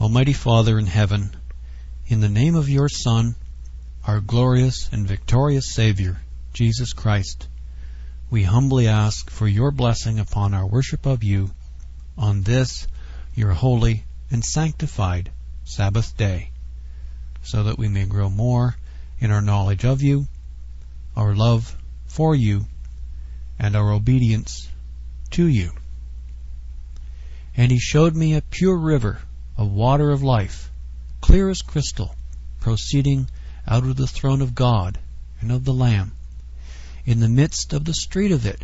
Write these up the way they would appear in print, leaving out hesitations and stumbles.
Almighty Father in heaven, in the name of your Son, our glorious and victorious Savior, Jesus Christ, we humbly ask for your blessing upon our worship of you on this, your holy and sanctified Sabbath day, so that we may grow more in our knowledge of you, our love for you, and our obedience to you. And he showed me a pure river of water of life, clear as crystal, proceeding out of the throne of God and of the Lamb. In the midst of the street of it,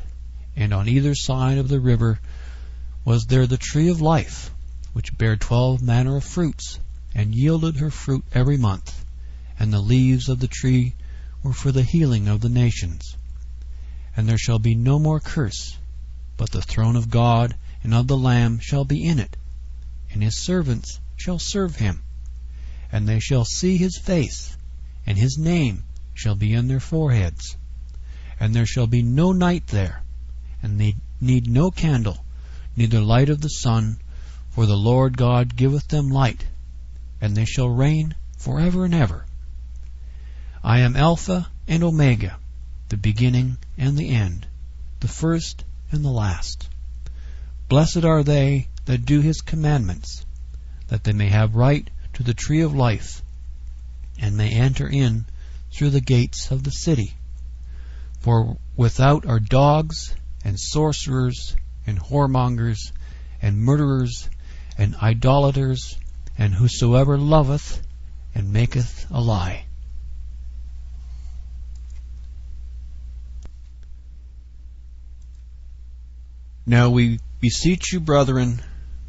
and on either side of the river, was there the tree of life, which bare 12 manner of fruits, and yielded her fruit every month. And the leaves of the tree were for the healing of the nations. And there shall be no more curse, but the throne of God and of the Lamb shall be in it, and his servants shall serve him. And they shall see his face, and his name shall be in their foreheads. And there shall be no night there, and they need no candle, neither light of the sun, for the Lord God giveth them light, and they shall reign forever and ever. I am Alpha and Omega, the beginning and the end, the first and the last. Blessed are they that do his commandments, that they may have right to the tree of life, and may enter in through the gates of the city. For without are dogs, and sorcerers, and whoremongers, and murderers, and idolaters, and whosoever loveth and maketh a lie. Now we beseech you, brethren,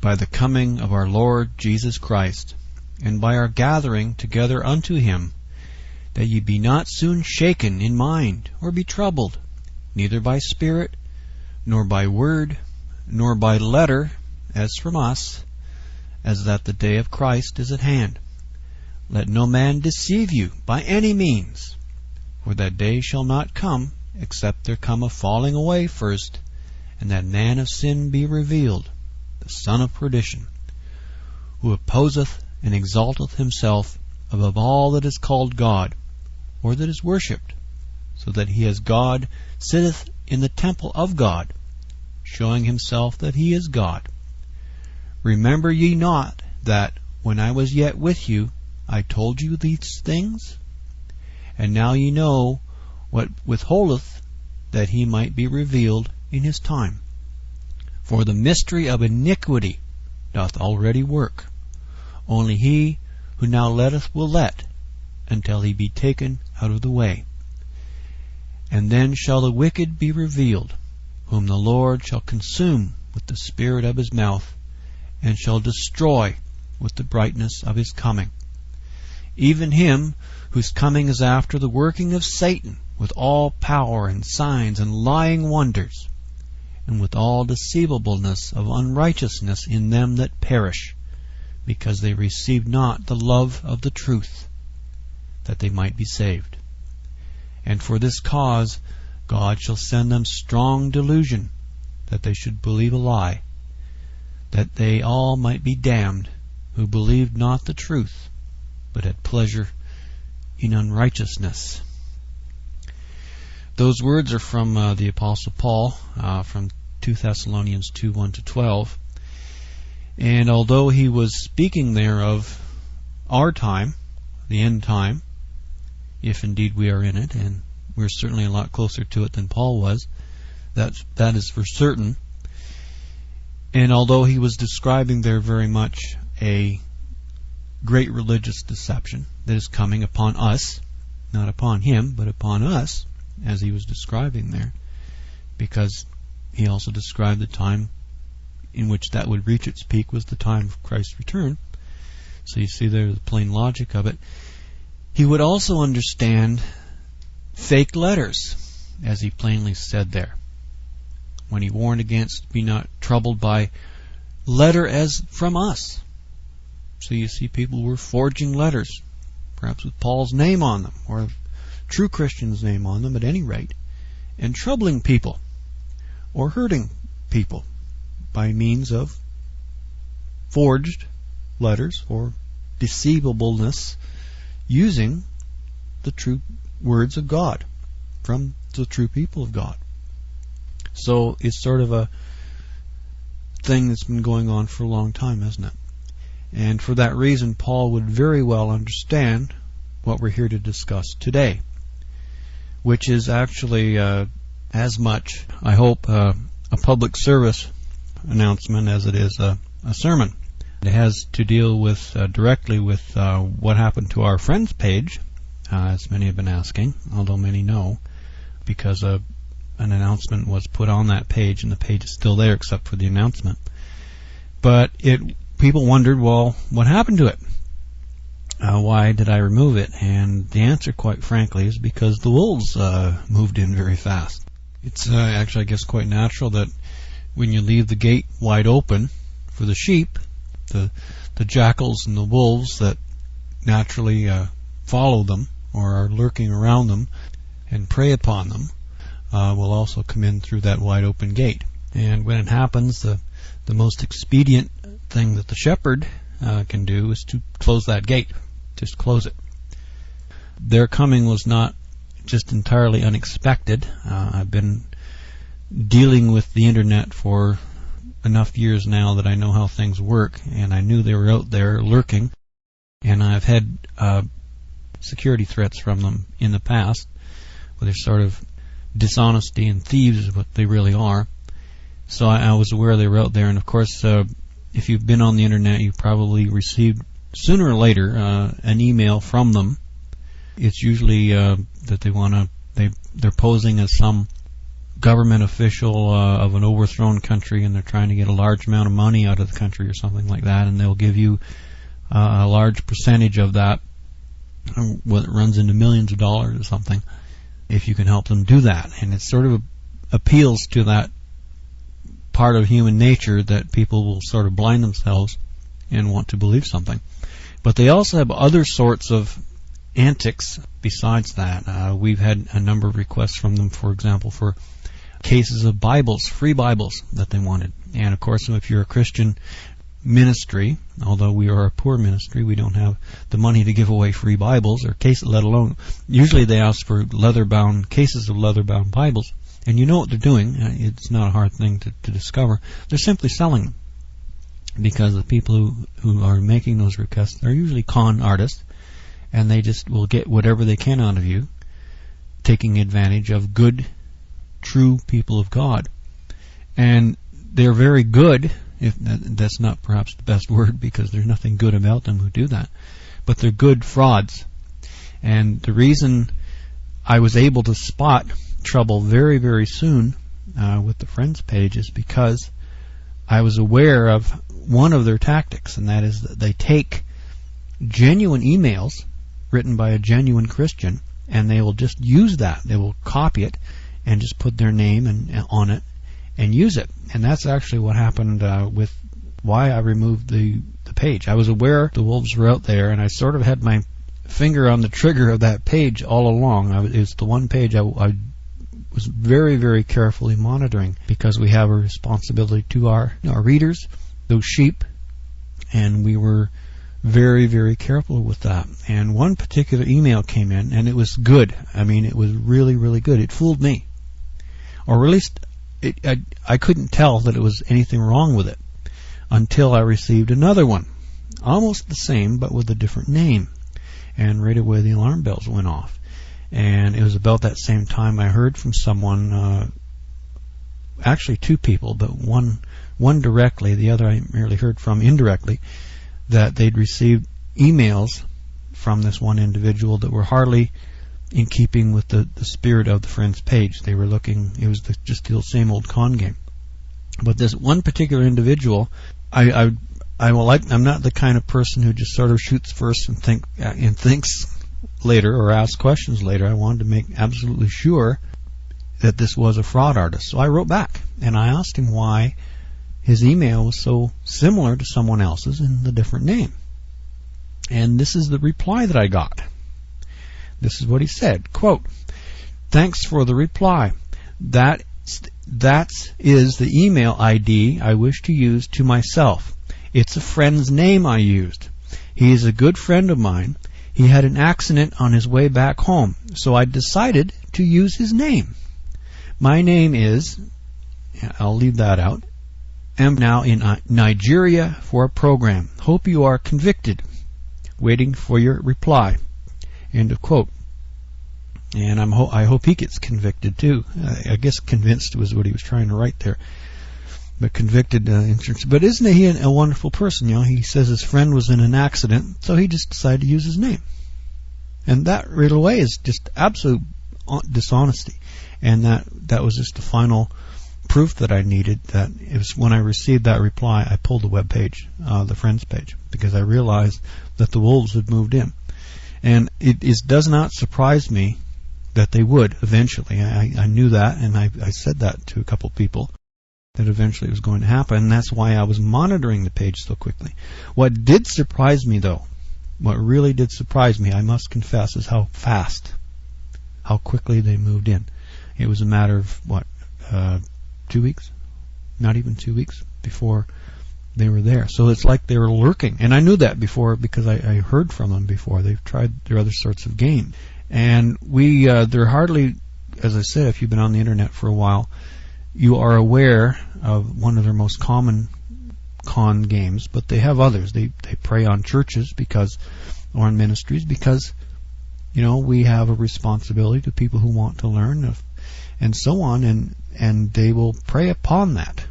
by the coming of our Lord Jesus Christ, and by our gathering together unto him, that ye be not soon shaken in mind, or be troubled, neither by spirit, nor by word, nor by letter, as from us, as that the day of Christ is at hand. Let no man deceive you by any means, for that day shall not come, except there come a falling away first, and that man of sin be revealed, the son of perdition, who opposeth and exalteth himself above all that is called God, or that is worshipped, so that he as God sitteth in the temple of God, showing himself that he is God. Remember ye not that, when I was yet with you, I told you these things? And now ye know what withholdeth, that he might be revealed in his time. For the mystery of iniquity doth already work. Only he who now letteth will let, until he be taken out of the way. And then shall the wicked be revealed, whom the Lord shall consume with the spirit of his mouth, and shall destroy with the brightness of his coming. Even him whose coming is after the working of Satan, with all power and signs and lying wonders, and with all deceivableness of unrighteousness in them that perish, because they received not the love of the truth, that they might be saved. And for this cause God shall send them strong delusion, that they should believe a lie, that they all might be damned, who believed not the truth, but had pleasure in unrighteousness. Those words are from the Apostle Paul, from 2 Thessalonians 2, 1-12. And although he was speaking there of our time, the end time, if indeed we are in it, and we're certainly a lot closer to it than Paul was, that is for certain. And although he was describing there very much a great religious deception that is coming upon us, not upon him, but upon us, as he was describing there, because he also described the time in which that would reach its peak was the time of Christ's return. So you see there the plain logic of it. He would also understand fake letters, as he plainly said there, when he warned against be not troubled by letter as from us. So you see people were forging letters, perhaps with Paul's name on them, or true Christian's name on them at any rate, and troubling people or hurting people by means of forged letters or deceivableness using the true words of God from the true people of God. So it's sort of a thing that's been going on for a long time, isn't it? And for that reason, Paul would very well understand what we're here to discuss today, which is actually as much, I hope, a public service announcement as it is a sermon. It has to deal with directly with what happened to our friends page, as many have been asking, although many know, because an announcement was put on that page, and the page is still there except for the announcement. But people wondered, well, what happened to it? Why did I remove it? And the answer, quite frankly, is because the wolves moved in very fast. It's actually, I guess, quite natural that when you leave the gate wide open for the sheep, the jackals and the wolves that naturally follow them or are lurking around them and prey upon them will also come in through that wide open gate. And when it happens, the most expedient thing that the shepherd can do is to close that gate. Just close it. Their coming was not just entirely unexpected. I've been dealing with the internet for enough years now that I know how things work, and I knew they were out there lurking, and I've had security threats from them in the past, where they're sort of dishonesty and thieves is what they really are. So I was aware they were out there, and of course, if you've been on the internet, you've probably received sooner or later an email from them. It's usually that they're posing as some government official of an overthrown country, and they're trying to get a large amount of money out of the country or something like that, and they'll give you a large percentage of that, what runs into millions of dollars or something, if you can help them do that. And it sort of appeals to that part of human nature that people will sort of blind themselves and want to believe something. But they also have other sorts of antics besides that. We've had a number of requests from them, for example, for cases of Bibles, free Bibles that they wanted. And of course, if you're a Christian ministry, although we are a poor ministry, we don't have the money to give away free Bibles or cases, let alone, usually they ask for leather-bound cases of leather-bound Bibles. And you know what they're doing. It's not a hard thing to discover. They're simply selling them, because the people who are making those requests are usually con artists, and they just will get whatever they can out of you, taking advantage of good, true people of God. And they're very good, if that's not perhaps the best word, because there's nothing good about them who do that, but they're good frauds. And the reason I was able to spot trouble very, very soon with the Friends page is because I was aware of one of their tactics, and that is that they take genuine emails written by a genuine Christian, and they will just use that. They will copy it and just put their name on it and use it. And that's actually what happened with why I removed the page. I was aware the wolves were out there, and I sort of had my finger on the trigger of that page all along. It's the one page I was very, very carefully monitoring, because we have a responsibility to our readers, those sheep, and we were very, very careful with that. And one particular email came in, and it was good. I mean, it was really, really good. It fooled me. Or at least I couldn't tell that it was anything wrong with it until I received another one, almost the same but with a different name. And right away the alarm bells went off. And it was about that same time I heard from someone, actually two people, but one directly, the other I merely heard from indirectly, that they'd received emails from this one individual that were hardly in keeping with the spirit of the Friends page. They were looking, it was just the same old con game. But this one particular individual, I'm not the kind of person who just sort of shoots first and thinks later or asks questions later. I wanted to make absolutely sure that this was a fraud artist. So I wrote back and I asked him why his email was so similar to someone else's in the different name. And this is the reply that I got. This is what he said, quote, "Thanks for the reply. That is the email ID I wish to use to myself. It's a friend's name I used. He is a good friend of mine. He had an accident on his way back home, so I decided to use his name. My name is, I'll leave that out, am now in Nigeria for a program. Hope you are convicted. Waiting for your reply. End of quote. And I hope he gets convicted too. I guess convinced was what he was trying to write there. But convicted, but isn't he a wonderful person? You know, he says his friend was in an accident, so he just decided to use his name. And that right away is just absolute dishonesty. And that was just the final proof that I needed. That it was when I received that reply, I pulled the web page, the friends page, because I realized that the wolves had moved in. And it does not surprise me that they would eventually. I knew that, and I said that to a couple people, that eventually it was going to happen, and that's why I was monitoring the page so quickly. What did surprise me, though, what really did surprise me, I must confess, is how fast, how quickly they moved in. It was a matter of, 2 weeks? Not even 2 weeks before they were there. So it's like they were lurking. And I knew that before because I heard from them before. They've tried their other sorts of game. And they're hardly, as I said, if you've been on the internet for a while, you are aware of one of their most common con games, but they have others. They prey on churches or on ministries because, we have a responsibility to people who want to learn and so on, and they will prey upon that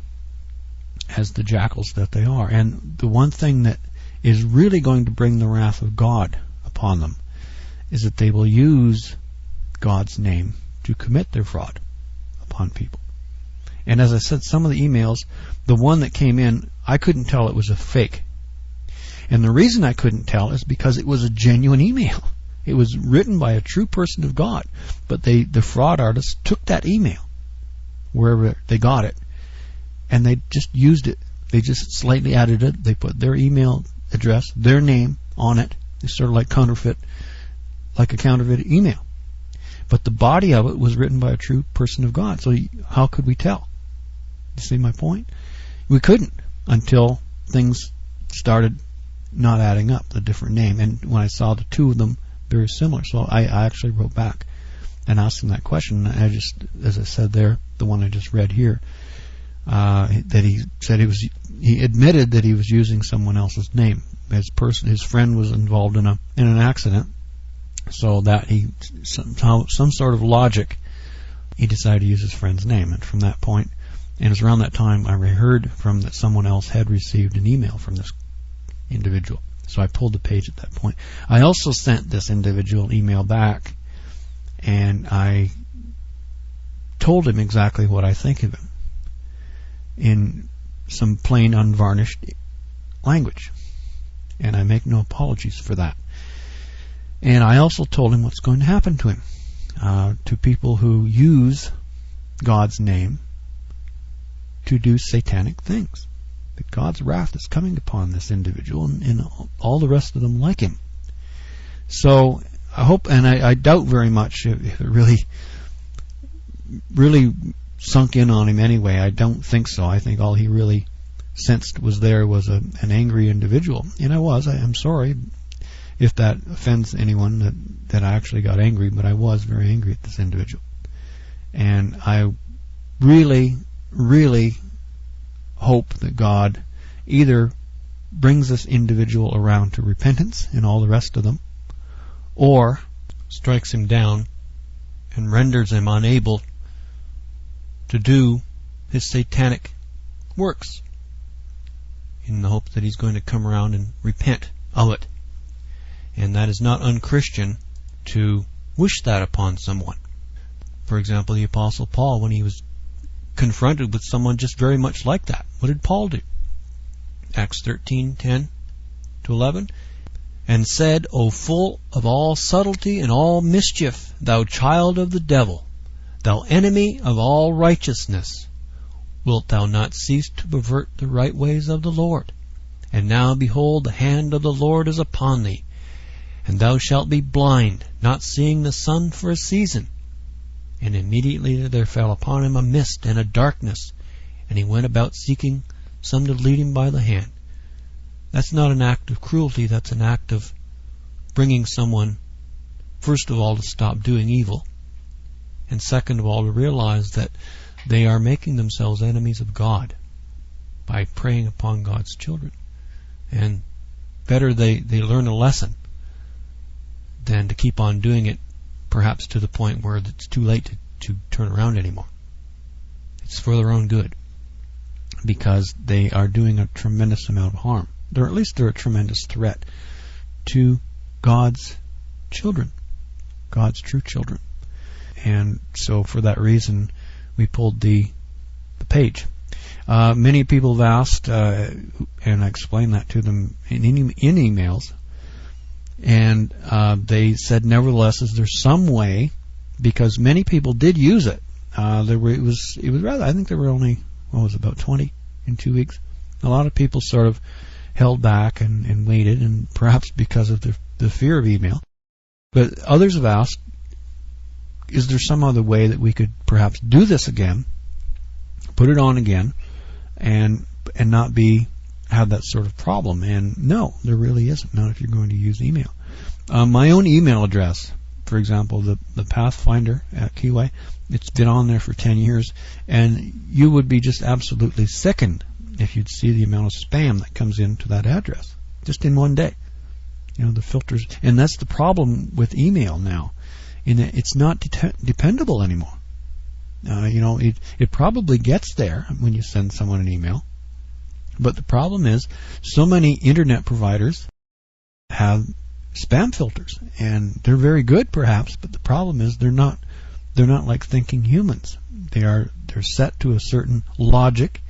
as the jackals that they are. And the one thing that is really going to bring the wrath of God upon them is that they will use God's name to commit their fraud upon people. And as I said, some of the emails, the one that came in, I couldn't tell it was a fake. And the reason I couldn't tell is because it was a genuine email. It was written by a true person of God. But the fraud artists took that email, wherever they got it, and they just used it. They just slightly added it. They put their email address, their name on it. It's sort of like a counterfeit email. But the body of it was written by a true person of God. So how could we tell? You see my point? We couldn't until things started not adding up, the different name. And when I saw the two of them very similar, so I actually wrote back and asked him that question. I just, as I said there, the one I just read here, that he said he admitted that he was using someone else's name. His friend was involved in an accident, so that some sort of logic, he decided to use his friend's name. And from that point, and it was around that time I heard from that someone else had received an email from this individual. So I pulled the page at that point. I also sent this individual email back, and I told him exactly what I think of him in some plain, unvarnished language. And I make no apologies for that. And I also told him what's going to happen to him, to people who use God's name to do satanic things. That God's wrath is coming upon this individual and all the rest of them like him. So I hope, and I doubt very much if it really sunk in on him anyway. I don't think so. I think all he really sensed was an angry individual. And I'm sorry if that offends anyone that I actually got angry, but I was very angry at this individual. And I really, really hope that God either brings this individual around to repentance and all the rest of them, or strikes him down and renders him unable to do his satanic works, in the hope that he's going to come around and repent of it. And that is not unchristian to wish that upon someone. For example, the Apostle Paul, when he was confronted with someone just very much like that, what did Paul do? Acts 13:10-11, and said, O full of all subtlety and all mischief, thou child of the devil, thou enemy of all righteousness, wilt thou not cease to pervert the right ways of the Lord? And now, behold, the hand of the Lord is upon thee, and thou shalt be blind, not seeing the sun for a season. And immediately there fell upon him a mist and a darkness, and he went about seeking some to lead him by the hand. That's not an act of cruelty. That's an act of bringing someone, first of all, to stop doing evil, and second of all, to realize that they are making themselves enemies of God by preying upon God's children. And better they learn a lesson than to keep on doing it, perhaps to the point where it's too late to turn around anymore. It's for their own good, because they are doing a tremendous amount of harm. Or at least they're a tremendous threat to God's children, God's true children. And so for that reason, we pulled the page. Many people have asked, and I explained that to them in emails, and they said, nevertheless, is there some way, because many people did use it. It was rather, I think there were only, about 20 in 2 weeks. A lot of people sort of held back and waited, and perhaps because of the fear of email. But others have asked, is there some other way that we could perhaps do this again, put it on again, and not have that sort of problem? And no, there really isn't, not if you're going to use email. My own email address, for example, the Pathfinder at Keyway, it's been on there for 10 years, and you would be just absolutely sickened if you'd see the amount of spam that comes into that address, just in one day. The filters, and that's the problem with email now, in that it's not dependable anymore. It probably gets there when you send someone an email, but the problem is so many internet providers have spam filters, and they're very good perhaps, but the problem is they're not like thinking humans. They're set to a certain logic,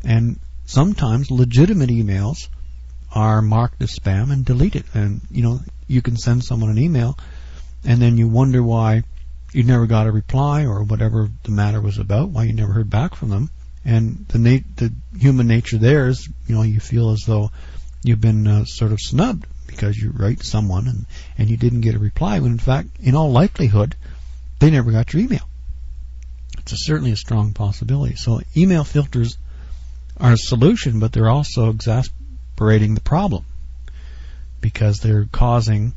and sometimes legitimate emails are marked as spam and deleted. And you can send someone an email, and then you wonder why you never got a reply, or whatever the matter was about, why you never heard back from them. And the human nature there is, you feel as though you've been sort of snubbed because you write someone and you didn't get a reply, when in fact, in all likelihood, they never got your email. It's certainly a strong possibility. So email filters are a solution, but they're also exacerbating the problem, because they're causing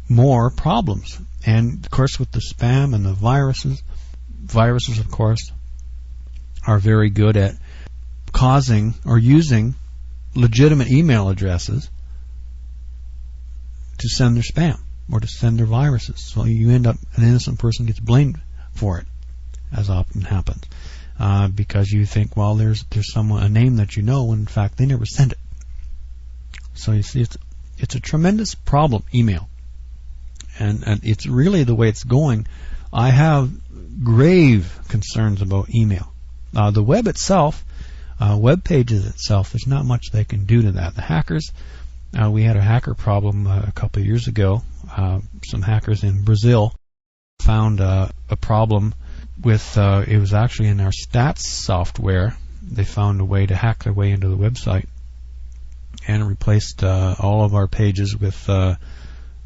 more problems. And of course, with the spam and the viruses, of course, are very good at causing or using legitimate email addresses to send their spam or to send their viruses. So you end up, an innocent person gets blamed for it, as often happens, because you think, well, there's someone, a name that you know, when in fact they never sent it. So you see, it's a tremendous problem, email. And it's really the way it's going. I have grave concerns about email. The web itself, web pages itself, there's not much they can do to that. The hackers, we had a hacker problem a couple of years ago. Some hackers in Brazil found a problem with, it was actually in our stats software. They found a way to hack their way into the website and replaced all of our pages with a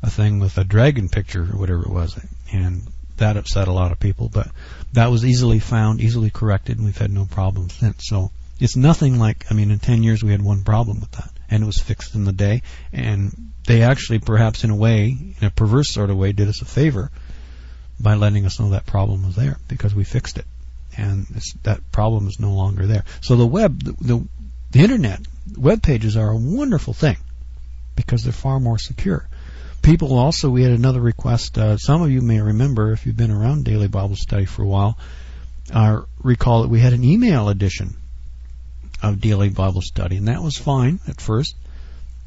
thing with a dragon picture or whatever it was, and that upset a lot of people. But that was easily found, easily corrected, and we've had no problems since. So it's nothing like, in 10 years we had one problem with that, and it was fixed in the day. And they actually, perhaps in a way, in a perverse sort of way, did us a favor by letting us know that problem was there, because we fixed it, and that problem is no longer there. So the web, the internet, web pages are a wonderful thing because they're far more secure. People also, we had another request. Some of you may remember, if you've been around Daily Bible Study for a while, recall that we had an email edition of Daily Bible Study, and that was fine at first.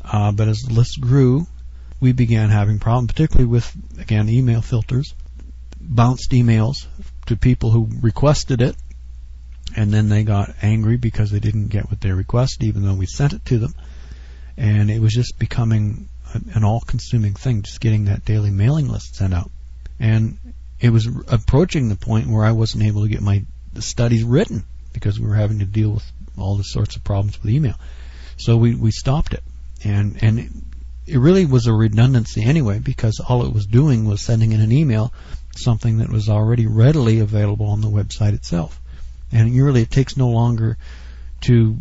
But as the list grew, we began having problems, particularly with, again, email filters, bounced emails to people who requested it, and then they got angry because they didn't get what they requested, even though we sent it to them. And it was just becoming an all-consuming thing, just getting that daily mailing list sent out. And it was approaching the point where I wasn't able to get my studies written because we were having to deal with all the sorts of problems with email. So we stopped it. And it really was a redundancy anyway, because all it was doing was sending in an email, something that was already readily available on the website itself. And really, it takes no longer to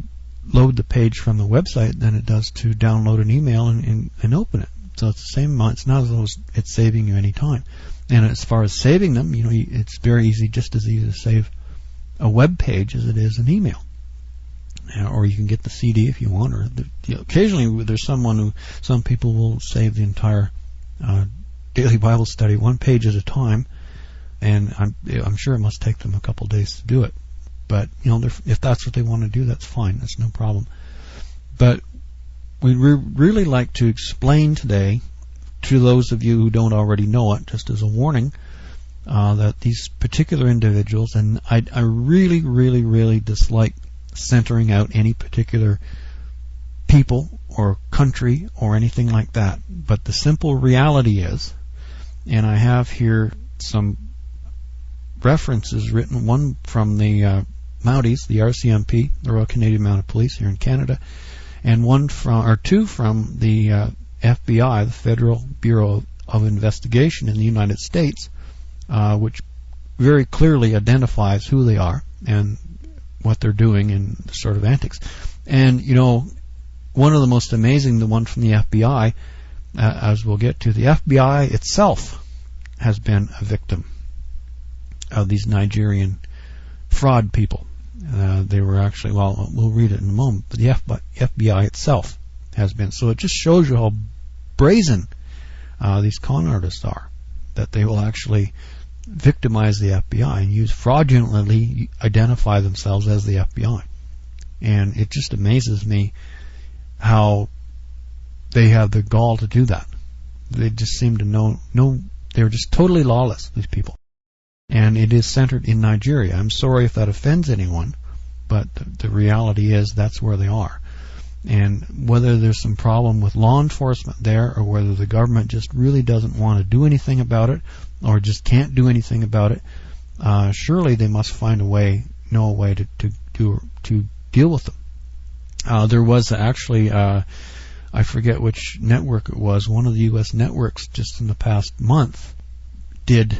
load the page from the website than it does to download an email and open it. So it's the same amount. It's not as though it's saving you any time. And as far as saving them, it's very easy, just as easy to save a web page as it is an email. Or you can get the CD if you want. Or occasionally there's some people will save the entire daily Bible study one page at a time, and I'm sure it must take them a couple days to do it. But if that's what they want to do, that's fine. That's no problem. But we'd really like to explain today to those of you who don't already know it, just as a warning, that these particular individuals, and I really, really, really dislike centering out any particular people or country or anything like that. But the simple reality is, and I have here some references written, one from the Mounties, the RCMP, the Royal Canadian Mounted Police here in Canada, and two from the FBI, the Federal Bureau of Investigation in the United States, which very clearly identifies who they are and what they're doing and the sort of antics. And one of the most amazing, the one from the FBI, as we'll get to, the FBI itself has been a victim of these Nigerian fraud people. They were actually, well, we'll read it in a moment, but the FBI itself has been. So it just shows you how brazen these con artists are, that they will actually victimize the FBI and fraudulently identify themselves as the FBI. And it just amazes me how they have the gall to do that. They just seem to know they're just totally lawless, these people. And it is centered in Nigeria. I'm sorry if that offends anyone, but the reality is that's where they are. And whether there's some problem with law enforcement there, or whether the government just really doesn't want to do anything about it, or just can't do anything about it, surely they must find a way to deal with them. There was actually, I forget which network it was, one of the U.S. networks just in the past month did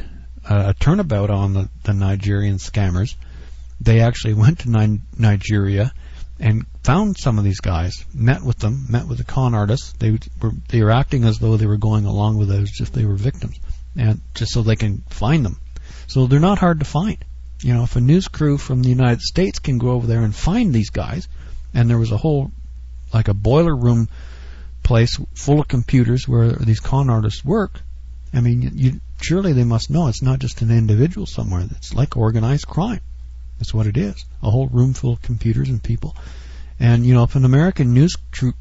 a turnabout on the Nigerian scammers. They actually went to Nigeria and found some of these guys, met with the con artists. They were acting as though they were going along with it as if they were victims, and just so they can find them. So they're not hard to find. If a news crew from the United States can go over there and find these guys, and there was a whole, like a boiler room place full of computers where these con artists work, I mean, surely they must know it's not just an individual somewhere. It's like organized crime. That's what it is. A whole room full of computers and people. And, if an American news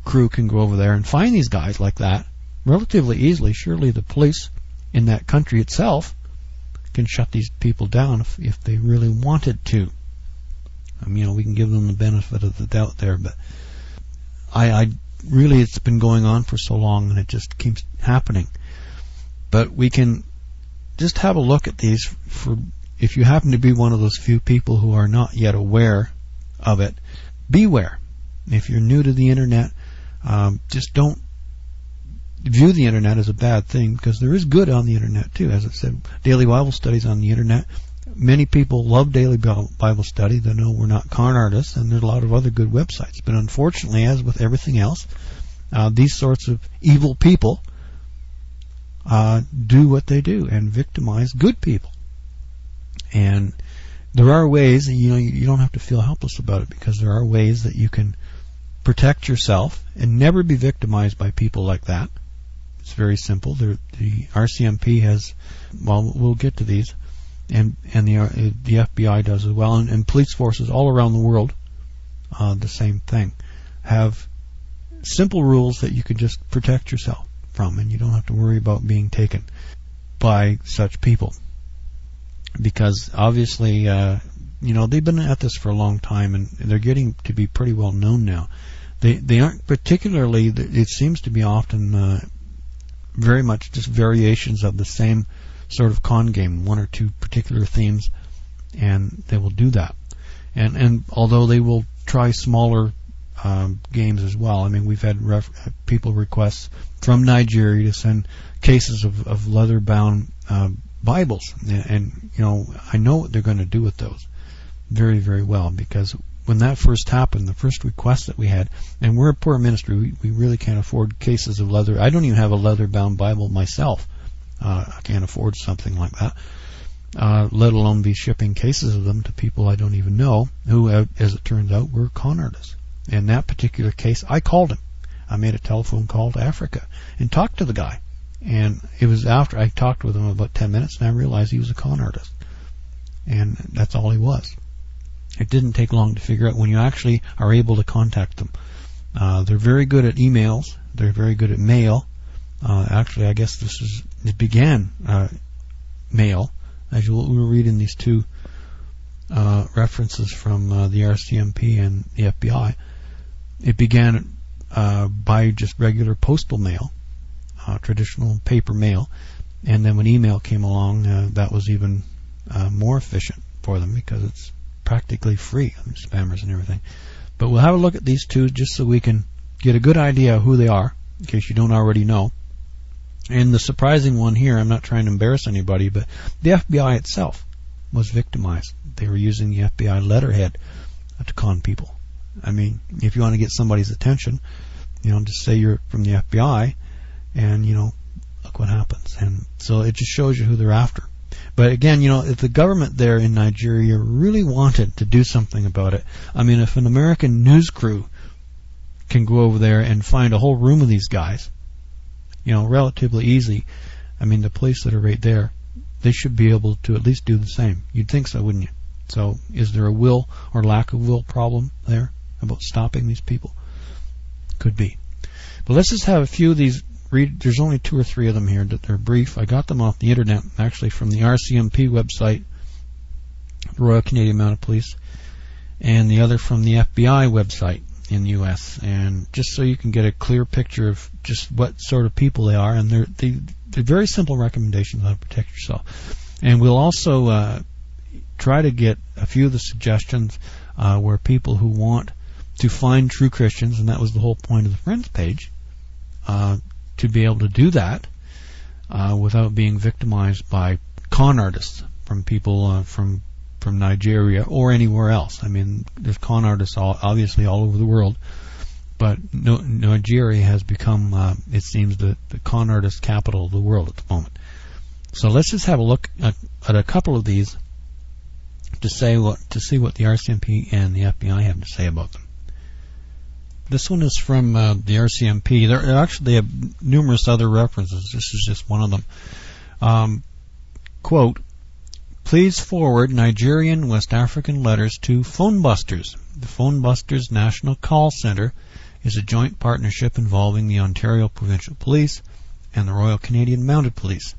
crew can go over there and find these guys like that relatively easily, surely the police in that country itself can shut these people down if they really wanted to. We can give them the benefit of the doubt there, but I really, it's been going on for so long and it just keeps happening. But we can just have a look at these if you happen to be one of those few people who are not yet aware of it. Beware. If you're new to the internet, just don't view the internet as a bad thing, because there is good on the internet too. As I said, daily Bible studies on the internet. Many people love daily Bible study. They know we're not con artists, and there's a lot of other good websites. But unfortunately, as with everything else, these sorts of evil people do what they do and victimize good people. And there are ways, you don't have to feel helpless about it, because there are ways that you can protect yourself and never be victimized by people like that. It's very simple. The RCMP has, well, we'll get to these, and the FBI does as well, and police forces all around the world, the same thing, have simple rules that you can just protect yourself from, and you don't have to worry about being taken by such people. Because obviously, they've been at this for a long time, and they're getting to be pretty well known now. They aren't particularly, it seems to be often very much just variations of the same sort of con game, one or two particular themes, and they will do that. And although they will try smaller games as well. I mean, we've had people requests from Nigeria to send cases of leather-bound Bibles, and I know what they're going to do with those very, very well, because when that first happened, the first request that we had, and we're a poor ministry, we really can't afford cases of leather. I don't even have a leather-bound Bible myself. I can't afford something like that, let alone be shipping cases of them to people I don't even know, who, as it turns out, were con artists. In that particular case, I called him. I made a telephone call to Africa and talked to the guy. And it was after I talked with him about 10 minutes, and I realized he was a con artist. And that's all he was. It didn't take long to figure out when you actually are able to contact them. They're very good at emails. They're very good at mail. Actually, I guess it began mail. As we were reading these two references from the RCMP and the FBI, it began by just regular postal mail, traditional paper mail, and then when email came along, that was even more efficient for them because it's practically free, spammers and everything. But we'll have a look at these two just so we can get a good idea of who they are, in case you don't already know. And the surprising one here, I'm not trying to embarrass anybody, but the FBI itself was victimized. They were using the FBI letterhead to con people. I mean, if you want to get somebody's attention, just say you're from the FBI, and, look what happens. And so it just shows you who they're after. But again, if the government there in Nigeria really wanted to do something about it, I mean, if an American news crew can go over there and find a whole room of these guys, relatively easy, I mean, the police that are right there, they should be able to at least do the same. You'd think so, wouldn't you? So is there a will or lack of will problem there about stopping these people? Could be. But let's just have a few of these. There's only 2 or 3 of them here that they're brief. I got them off the internet, actually from the RCMP website, the Royal Canadian Mounted Police, and the other from the FBI website in the U.S. And just so you can get a clear picture of just what sort of people they are, and they're very simple recommendations on how to protect yourself. And we'll also try to get a few of the suggestions where people who want to find true Christians, and that was the whole point of the Friends page, to be able to do that without being victimized by con artists from people from Nigeria or anywhere else. I mean, there's con artists obviously all over the world, but Nigeria has become, it seems, the con artist capital of the world at the moment. So let's just have a look at a couple of these to see what the RCMP and the FBI have to say about them. This one is from the RCMP. There actually have numerous other references. This is just one of them. Quote, please forward Nigerian West African letters to Phone Busters. The Phone Busters National Call Centre is a joint partnership involving the Ontario Provincial Police and the Royal Canadian Mounted Police.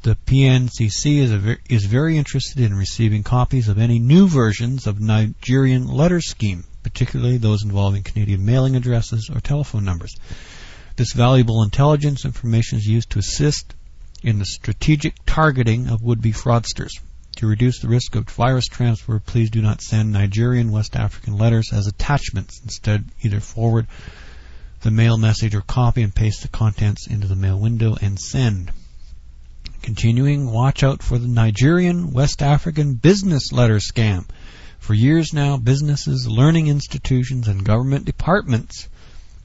The PNCC is very interested in receiving copies of any new versions of Nigerian letter scheme, particularly those involving Canadian mailing addresses or telephone numbers. This valuable intelligence information is used to assist in the strategic targeting of would-be fraudsters. To reduce the risk of virus transfer, please do not send Nigerian West African letters as attachments. Instead, either forward the mail message or copy and paste the contents into the mail window and send. Continuing, watch out for the Nigerian West African business letter scam. For years now, businesses, learning institutions, and government departments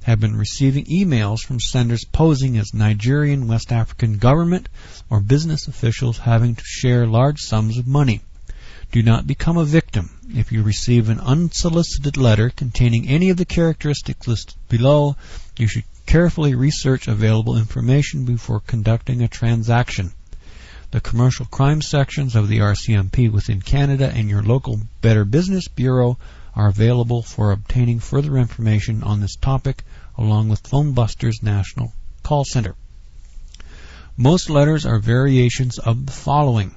have been receiving emails from senders posing as Nigerian West African government or business officials having to share large sums of money. Do not become a victim. If you receive an unsolicited letter containing any of the characteristics listed below, you should carefully research available information before conducting a transaction. The commercial crime sections of the RCMP within Canada and your local Better Business Bureau are available for obtaining further information on this topic, along with Phone Busters National Call Centre. Most letters are variations of the following.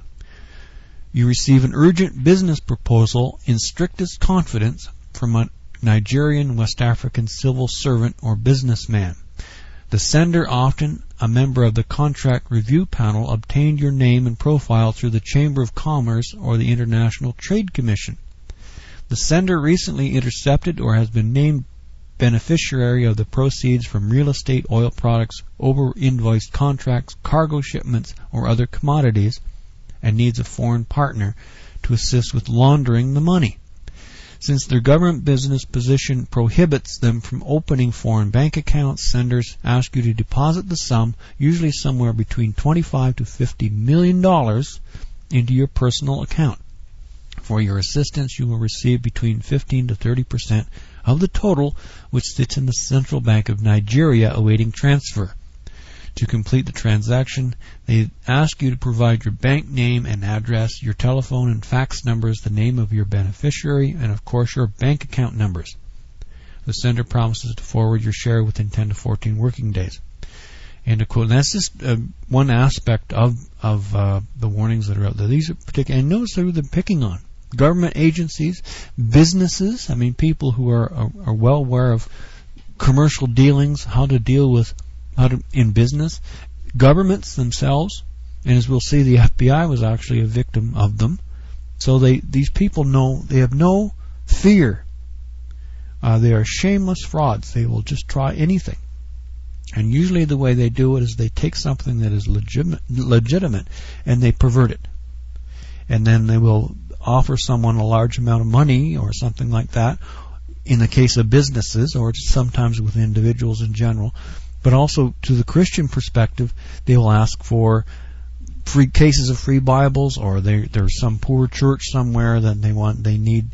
You receive an urgent business proposal in strictest confidence from a Nigerian West African civil servant or businessman. The sender, often a member of the contract review panel, obtained your name and profile through the Chamber of Commerce or the International Trade Commission. The sender recently intercepted or has been named beneficiary of the proceeds from real estate, oil products, over-invoiced contracts, cargo shipments, or other commodities, and needs a foreign partner to assist with laundering the money. Since their government business position prohibits them from opening foreign bank accounts, senders ask you to deposit the sum, usually somewhere between $25 to $50 million, into your personal account. For your assistance, you will receive between 15 to 30% of the total, which sits in the Central Bank of Nigeria awaiting transfer. To complete the transaction, they ask you to provide your bank name and address, your telephone and fax numbers, the name of your beneficiary, and of course your bank account numbers. The sender promises to forward your share within 10 to 14 working days. End of quote. And that's just one aspect of the warnings that are out there. These are particular, and notice who they're picking on: government agencies, businesses. I mean, people who are well aware of commercial dealings, how to deal with in business, governments themselves, and as we'll see, the FBI was actually a victim of them. So these people know, they have no fear. They are shameless frauds. They will just try anything. And usually the way they do it is they take something that is legitimate and they pervert it. And then they will offer someone a large amount of money or something like that, in the case of businesses, or sometimes with individuals in general. But also, to the Christian perspective, they will ask for free cases of free Bibles, or there's some poor church somewhere that they need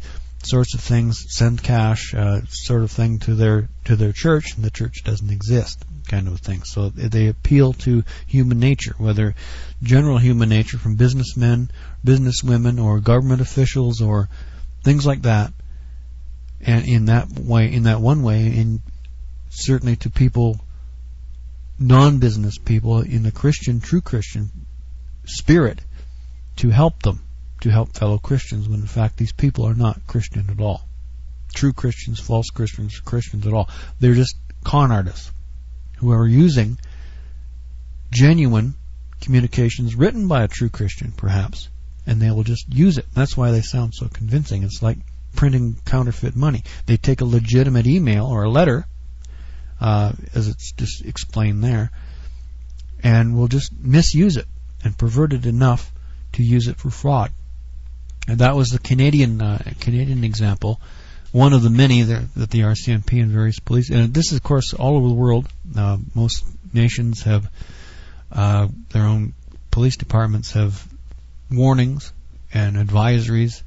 sorts of things, send cash, sort of thing to their church, and the church doesn't exist, kind of a thing. So they appeal to human nature, whether general human nature from businessmen, businesswomen, or government officials, or things like that. And in that one way, and certainly to people, non-business people in the true Christian spirit, to help them, to help fellow Christians, when in fact these people are not Christian at all. True Christians, false Christians, Christians at all. They're just con artists who are using genuine communications written by a true Christian, perhaps, and they will just use it. That's why they sound so convincing. It's like printing counterfeit money. They take a legitimate email or a letter, as it's just explained there, and will just misuse it and pervert it enough to use it for fraud. And that was the Canadian example, one of the many that the RCMP and various police, and this is of course all over the world. Most nations have their own police departments have warnings and advisories.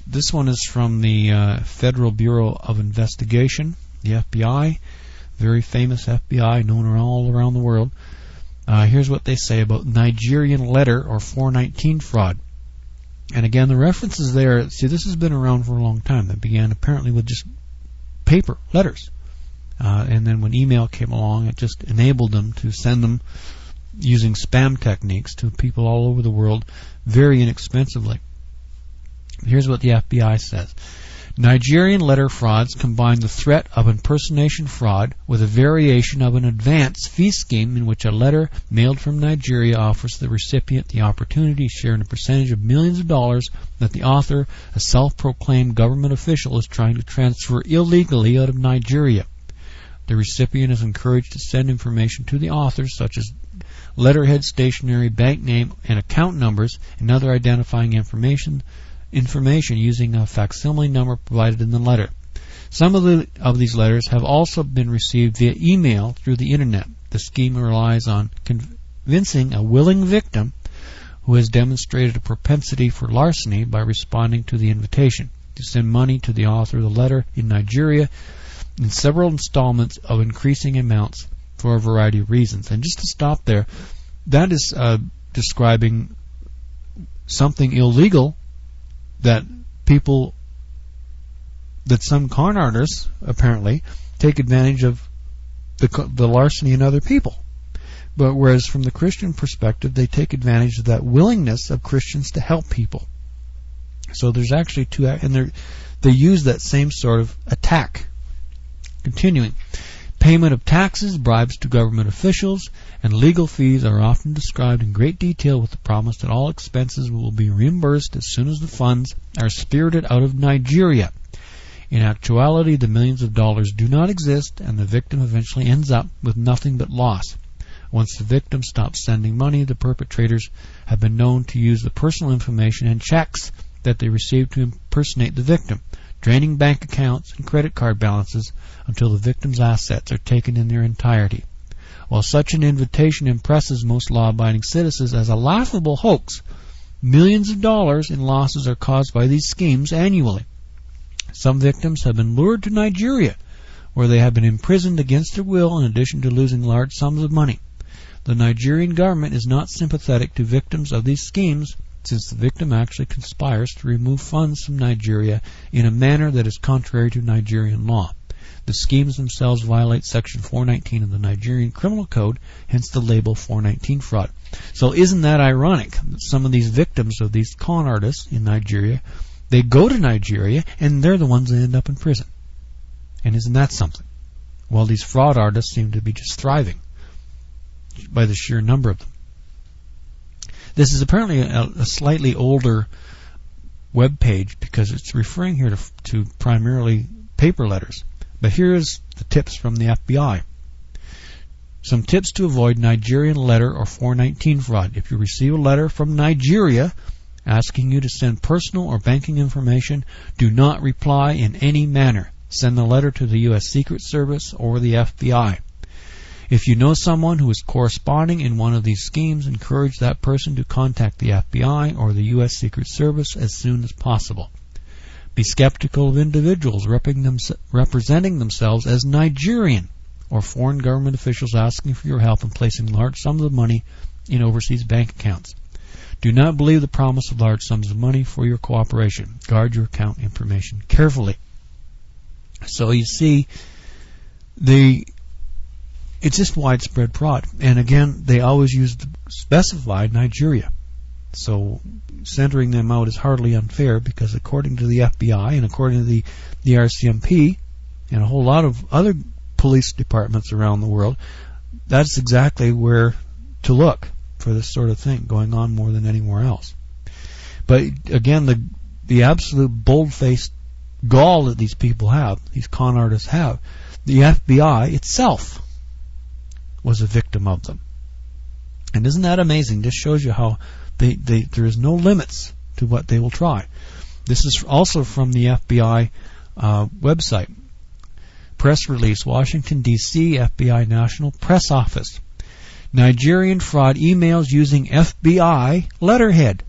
This one is from the Federal Bureau of Investigation, the FBI, very famous FBI, known all around the world. Here's what they say about Nigerian letter or 419 fraud. And again, the references there, see, this has been around for a long time. That began apparently with just paper, letters. And then when email came along, it just enabled them to send them using spam techniques to people all over the world very inexpensively. Here's what the FBI says. Nigerian letter frauds combine the threat of impersonation fraud with a variation of an advance fee scheme in which a letter mailed from Nigeria offers the recipient the opportunity to share in a percentage of millions of dollars that the author, a self-proclaimed government official, is trying to transfer illegally out of Nigeria. The recipient is encouraged to send information to the author, such as letterhead, stationery, bank name, and account numbers, and other identifying information using a facsimile number provided in the letter. Some of these letters have also been received via email through the internet. The scheme relies on convincing a willing victim who has demonstrated a propensity for larceny by responding to the invitation to send money to the author of the letter in Nigeria in several installments of increasing amounts for a variety of reasons. And just to stop there, that is describing something illegal that some con artists apparently take advantage of the larceny in other people. But whereas from the Christian perspective, they take advantage of that willingness of Christians to help people. So there's actually two, and they use that same sort of attack. Continuing. Payment of taxes, bribes to government officials, and legal fees are often described in great detail with the promise that all expenses will be reimbursed as soon as the funds are spirited out of Nigeria. In actuality, the millions of dollars do not exist, and the victim eventually ends up with nothing but loss. Once the victim stops sending money, the perpetrators have been known to use the personal information and checks that they receive to impersonate the victim, draining bank accounts and credit card balances until the victim's assets are taken in their entirety. While such an invitation impresses most law-abiding citizens as a laughable hoax, millions of dollars in losses are caused by these schemes annually. Some victims have been lured to Nigeria, where they have been imprisoned against their will in addition to losing large sums of money. The Nigerian government is not sympathetic to victims of these schemes, since the victim actually conspires to remove funds from Nigeria in a manner that is contrary to Nigerian law. The schemes themselves violate Section 419 of the Nigerian Criminal Code, hence the label 419 fraud. So isn't that ironic? Some of these victims of these con artists in Nigeria, they go to Nigeria and they're the ones that end up in prison. And isn't that something? Well, these fraud artists seem to be just thriving by the sheer number of them. This is apparently a slightly older web page because it's referring here to primarily paper letters. But here's the tips from the FBI. Some tips to avoid Nigerian letter or 419 fraud. If you receive a letter from Nigeria asking you to send personal or banking information, do not reply in any manner. Send the letter to the U.S. Secret Service or the FBI. If you know someone who is corresponding in one of these schemes, encourage that person to contact the FBI or the U.S. Secret Service as soon as possible. Be skeptical of individuals representing themselves as Nigerian or foreign government officials asking for your help in placing large sums of money in overseas bank accounts. Do not believe the promise of large sums of money for your cooperation. Guard your account information carefully. So you see, it's just widespread fraud. And again, they always use the specified Nigeria. So centering them out is hardly unfair because according to the FBI and according to the RCMP and a whole lot of other police departments around the world, that's exactly where to look for this sort of thing going on more than anywhere else. But again, the absolute bold-faced gall that these people have, these con artists have, the FBI itself was a victim of them. And isn't that amazing? This shows you how there is no limits to what they will try. This is also from the FBI website. Press release, Washington, D.C., FBI National Press Office. Nigerian fraud emails using FBI letterhead.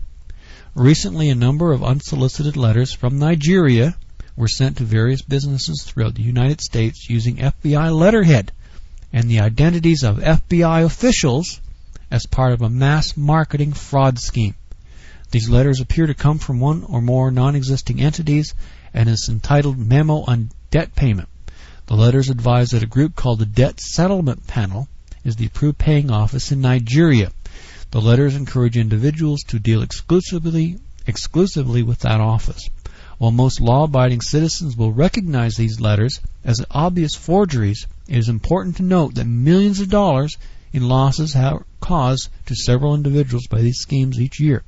Recently, a number of unsolicited letters from Nigeria were sent to various businesses throughout the United States using FBI letterhead and the identities of FBI officials as part of a mass marketing fraud scheme. These letters appear to come from one or more non-existing entities and is entitled Memo on Debt Payment. The letters advise that a group called the Debt Settlement Panel is the approved paying office in Nigeria. The letters encourage individuals to deal exclusively with that office. While most law-abiding citizens will recognize these letters as obvious forgeries, it is important to note that millions of dollars in losses are caused to several individuals by these schemes each year.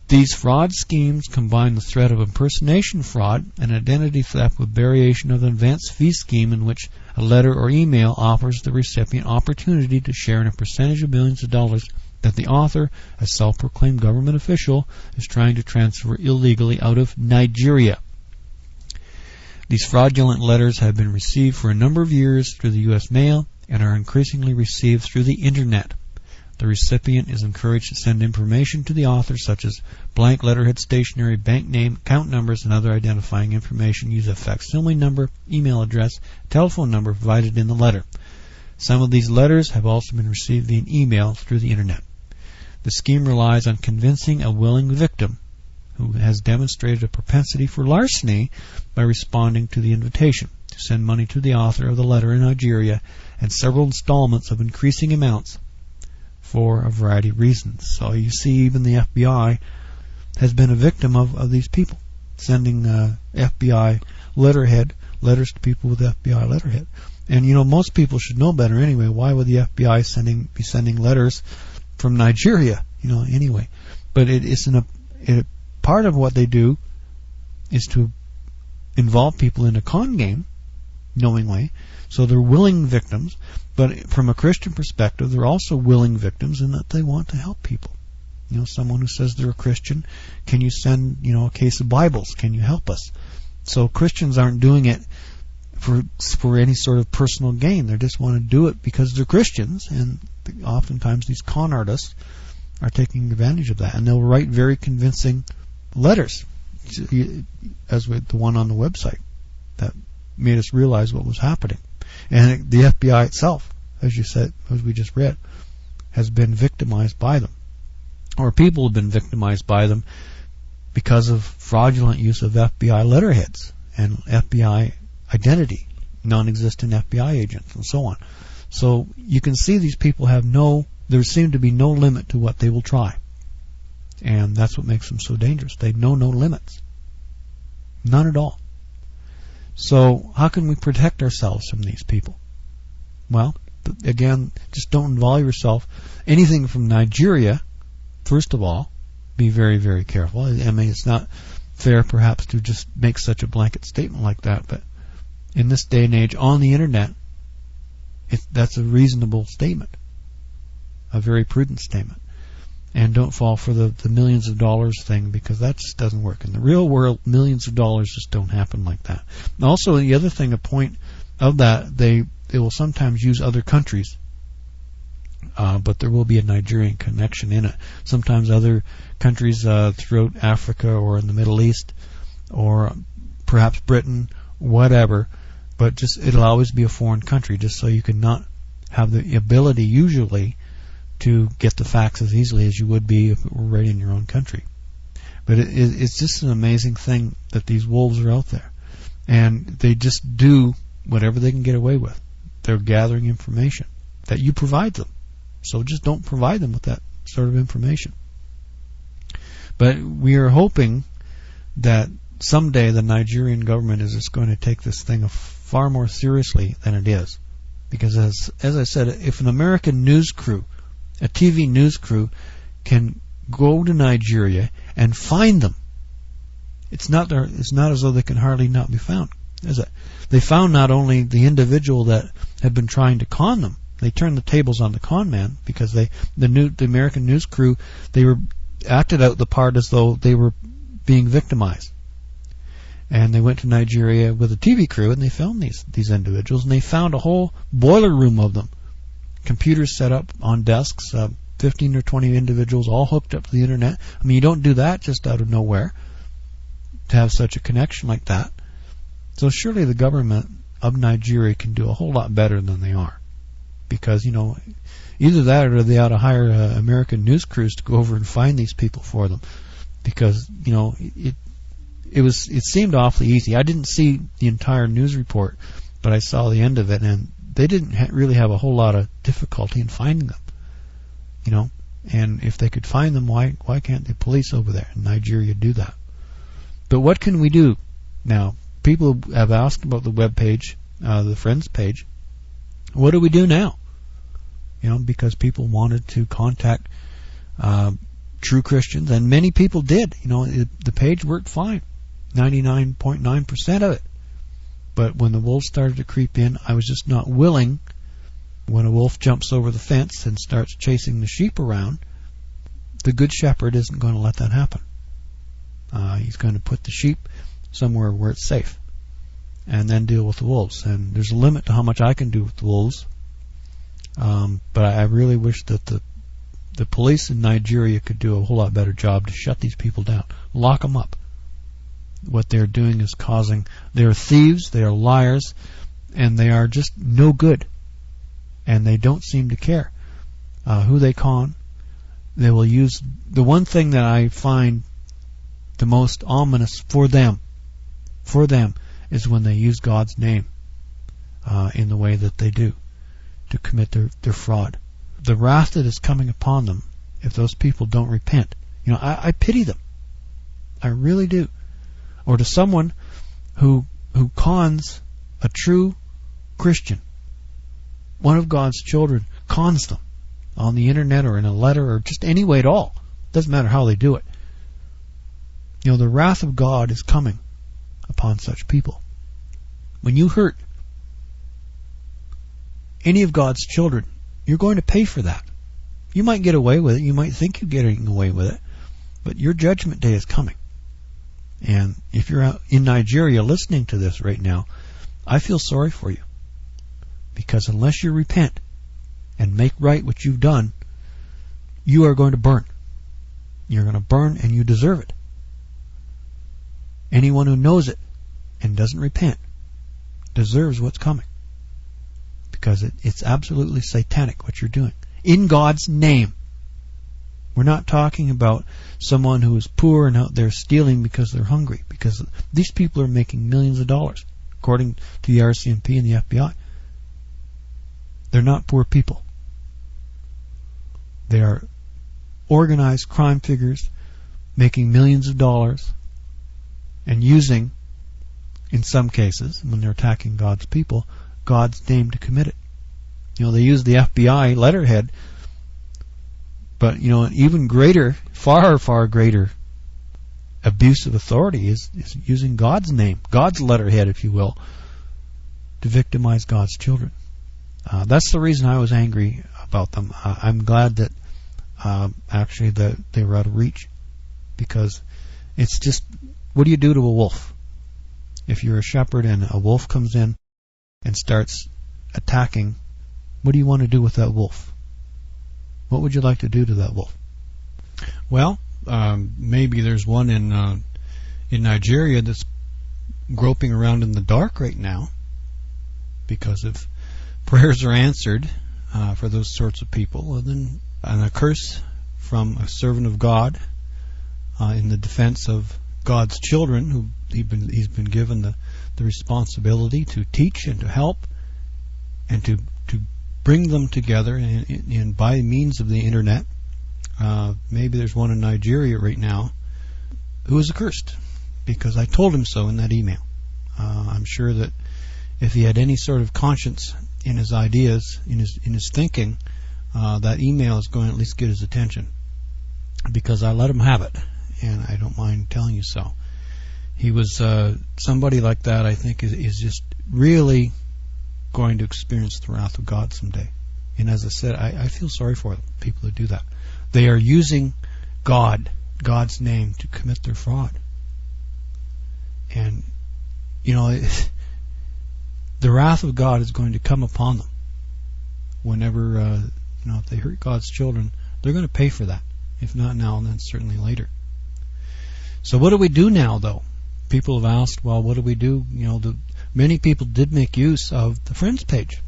These fraud schemes combine the threat of impersonation fraud and identity theft with variation of an advance fee scheme in which a letter or email offers the recipient opportunity to share in a percentage of millions of dollars that the author, a self-proclaimed government official, is trying to transfer illegally out of Nigeria. These fraudulent letters have been received for a number of years through the U.S. mail and are increasingly received through the Internet. The recipient is encouraged to send information to the author, such as blank letterhead stationery, bank name, account numbers, and other identifying information. Use a facsimile number, email address, telephone number provided in the letter. Some of these letters have also been received via email through the Internet. The scheme relies on convincing a willing victim who has demonstrated a propensity for larceny by responding to the invitation to send money to the author of the letter in Nigeria and several installments of increasing amounts for a variety of reasons. So you see, even the FBI has been a victim of these people, sending FBI letterhead, letters to people with FBI letterhead. And you know, most people should know better anyway. Why would the FBI be sending letters from Nigeria, anyway? But part of what they do is to involve people in a con game, knowingly. So they're willing victims, but from a Christian perspective, they're also willing victims in that they want to help people. someone who says they're a Christian, can you send, a case of Bibles? Can you help us? So Christians aren't doing it for any sort of personal gain. They just want to do it because they're Christians, and oftentimes these con artists are taking advantage of that, and they'll write very convincing letters, as with the one on the website that made us realize what was happening. And the FBI itself, as you said, as we just read, has been victimized by them, or people have been victimized by them because of fraudulent use of FBI letterheads and FBI identity, non-existent FBI agents, and so on. So you can see these people there seem to be no limit to what they will try. And that's what makes them so dangerous. They know no limits. None at all. So how can we protect ourselves from these people? Well, again, just don't involve yourself. Anything from Nigeria, first of all, be very, very careful. I mean, it's not fair perhaps to just make such a blanket statement like that, but in this day and age on the internet, that's a reasonable statement, a very prudent statement. And don't fall for the millions of dollars thing, because that just doesn't work. In the real world, millions of dollars just don't happen like that. And also, the other thing, a point of that, they will sometimes use other countries, but there will be a Nigerian connection in it. Sometimes other countries throughout Africa or in the Middle East, or perhaps Britain, whatever, but just it'll always be a foreign country, just so you can not have the ability usually to get the facts as easily as you would be if it were right in your own country. But it's just an amazing thing that these wolves are out there, and they just do whatever they can get away with. They're gathering information that you provide them, so just don't provide them with that sort of information. But we are hoping that someday the Nigerian government is just going to take this thing far more seriously than it is, because as I said, if an American news crew, a TV news crew, can go to Nigeria and find them, it's not as though they can hardly not be found, is it? They found not only the individual that had been trying to con them, they turned the tables on the con man, because the American news crew, they were acted out the part as though they were being victimized. And they went to Nigeria with a TV crew, and they filmed these individuals, and they found a whole boiler room of them. Computers set up on desks, 15 or 20 individuals all hooked up to the internet. I mean, you don't do that just out of nowhere, to have such a connection like that. So surely the government of Nigeria can do a whole lot better than they are. Because, either that or they ought to hire American news crews to go over and find these people for them. Because, it seemed awfully easy. I didn't see the entire news report, but I saw the end of it, and they didn't really have a whole lot of difficulty in finding them, And if they could find them, why can't the police over there in Nigeria do that? But what can we do now? People have asked about the web page, the Friends page. What do we do now? Because people wanted to contact true Christians, and many people did. The page worked fine, 99.9% of it. But when the wolves started to creep in, I was just not willing. When a wolf jumps over the fence and starts chasing the sheep around, the good shepherd isn't going to let that happen. He's going to put the sheep somewhere where it's safe, and then deal with the wolves. And there's a limit to how much I can do with the wolves. But I really wish that the police in Nigeria could do a whole lot better job to shut these people down, lock them up. What they're doing is they're thieves, they are liars, and they are just no good. And they don't seem to care who they con. They will use the one thing that I find the most ominous for them is when they use God's name in the way that they do to commit their fraud. The wrath that is coming upon them, if those people don't repent, I pity them. I really do. Or to someone who cons a true Christian, one of God's children, cons them on the internet or in a letter or just any way at all. Doesn't matter how they do it. The wrath of God is coming upon such people. When you hurt any of God's children, you're going to pay for that. You might get away with it. You might think you're getting away with it. But your judgment day is coming. And if you're out in Nigeria listening to this right now, I feel sorry for you. Because unless you repent and make right what you've done, you are going to burn. You're going to burn, and you deserve it. Anyone who knows it and doesn't repent deserves what's coming. Because it's absolutely satanic what you're doing. In God's name. We're not talking about someone who is poor and out there stealing because they're hungry. Because these people are making millions of dollars, according to the RCMP and the FBI. They're not poor people. They are organized crime figures making millions of dollars and using, in some cases, when they're attacking God's people, God's name to commit it. They use the FBI letterhead, but an even greater, far, far greater abuse of authority is using God's name, God's letterhead, if you will, to victimize God's children. That's the reason I was angry about them. I'm glad that actually that they were out of reach, because it's just, what do you do to a wolf? If you're a shepherd and a wolf comes in and starts attacking, what do you want to do with that wolf? What would you like to do to that wolf? Well, maybe there's one in Nigeria that's groping around in the dark right now, because if prayers are answered for those sorts of people, well, then a curse from a servant of God in the defense of God's children, who he's been given the responsibility to teach and to help and to bring them together and by means of the internet. Maybe there's one in Nigeria right now who is accursed, because I told him so in that email. I'm sure that if he had any sort of conscience in his ideas, in his thinking, that email is going to at least get his attention, because I let him have it, and I don't mind telling you so. He was somebody like that. I think is just really going to experience the wrath of God someday. And as I said, I feel sorry for them, people who do that. They are using God's name to commit their fraud. And the wrath of God is going to come upon them whenever if they hurt God's children. They're going to pay for that. If not now, then certainly later. So what do we do now, though? People have asked, well, what do we do? Many people did make use of the Friends page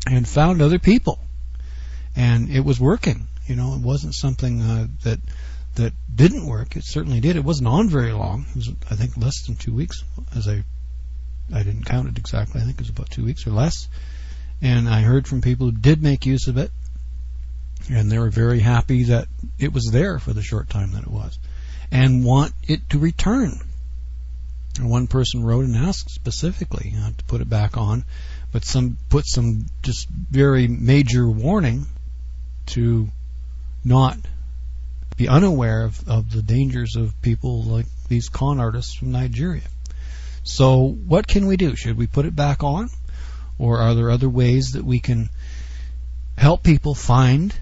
and found other people, and it was working. It wasn't something that didn't work. It certainly did. It wasn't on very long. It was, I think, less than 2 weeks. I didn't count it exactly. I think it was about 2 weeks or less. And I heard from people who did make use of it, and they were very happy that it was there for the short time that it was, and want it to return. And one person wrote and asked specifically to put it back on, but put some just very major warning to not be unaware of the dangers of people like these con artists from Nigeria. So what can we do? Should we put it back on? Or are there other ways that we can help people find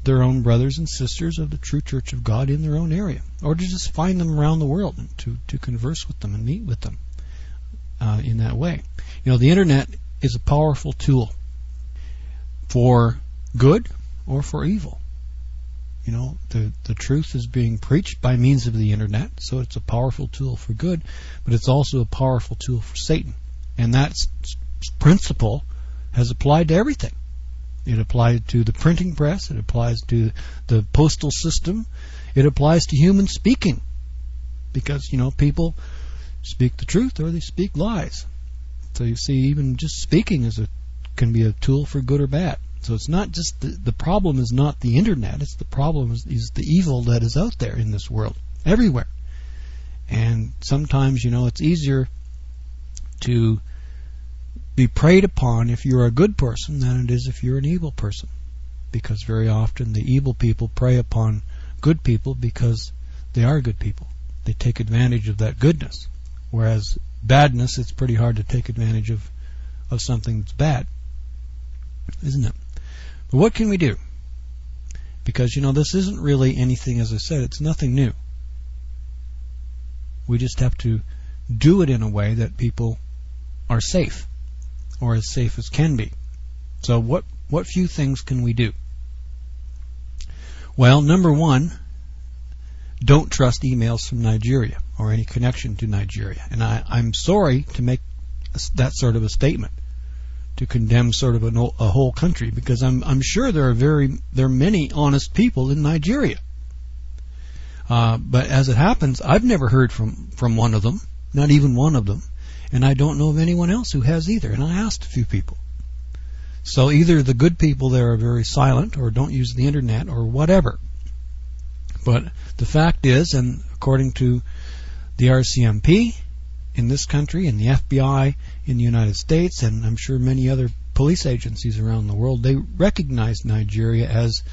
their own brothers and sisters of the true Church of God in their own area? Or to just find them around the world and to converse with them and meet with them in that way? The internet is a powerful tool for good or for evil. The truth is being preached by means of the internet, so it's a powerful tool for good, but it's also a powerful tool for Satan. And that principle has applied to everything. It applies to the printing press, it applies to the postal system, it applies to human speaking. Because, people speak the truth or they speak lies. So you see, even just speaking can be a tool for good or bad. So it's not just the problem is not the internet, it's the problem is the evil that is out there in this world, everywhere. And sometimes, it's easier to be preyed upon if you're a good person than it is if you're an evil person. Because very often the evil people prey upon good people because they are good people. They take advantage of that goodness. Whereas badness, it's pretty hard to take advantage of something that's bad, isn't it? But what can we do? Because, this isn't really anything, as I said, it's nothing new. We just have to do it in a way that people are safe, or as safe as can be. So what few things can we do? Well, number one, don't trust emails from Nigeria or any connection to Nigeria. And I'm sorry to make that sort of a statement, to condemn sort of a whole country, because I'm sure there are many honest people in Nigeria. But as it happens, I've never heard from one of them, not even one of them, and I don't know of anyone else who has either. And I asked a few people. So either the good people there are very silent, or don't use the internet, or whatever. But the fact is, and according to the RCMP in this country, and the FBI in the United States, and I'm sure many other police agencies around the world, they recognize Nigeria as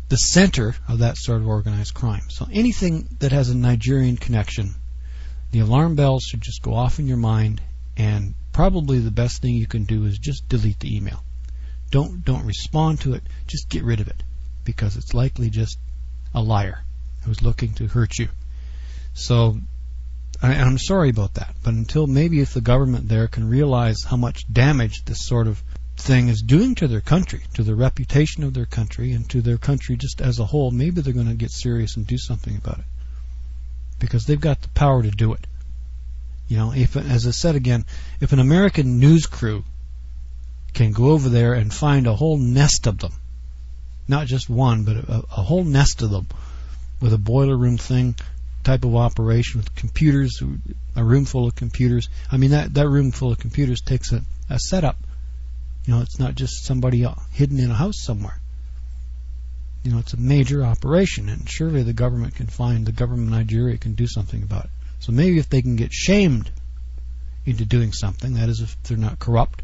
the center of that sort of organized crime. So anything that has a Nigerian connection, the alarm bells should just go off in your mind, and probably the best thing you can do is just delete the email. Don't respond to it. Just get rid of it, because it's likely just a liar who's looking to hurt you. So I'm sorry about that, but until maybe if the government there can realize how much damage this sort of thing is doing to their country, to the reputation of their country, and to their country just as a whole, maybe they're going to get serious and do something about it, because they've got the power to do it. If, as I said again, if an American news crew can go over there and find a whole nest of them, not just one, but a whole nest of them, with a boiler room thing type of operation, with computers, a room full of computers. I mean, that room full of computers takes a setup. It's not just somebody hidden in a house somewhere. It's a major operation, and surely the government of Nigeria can do something about it. So maybe if they can get shamed into doing something, that is, if they're not corrupt,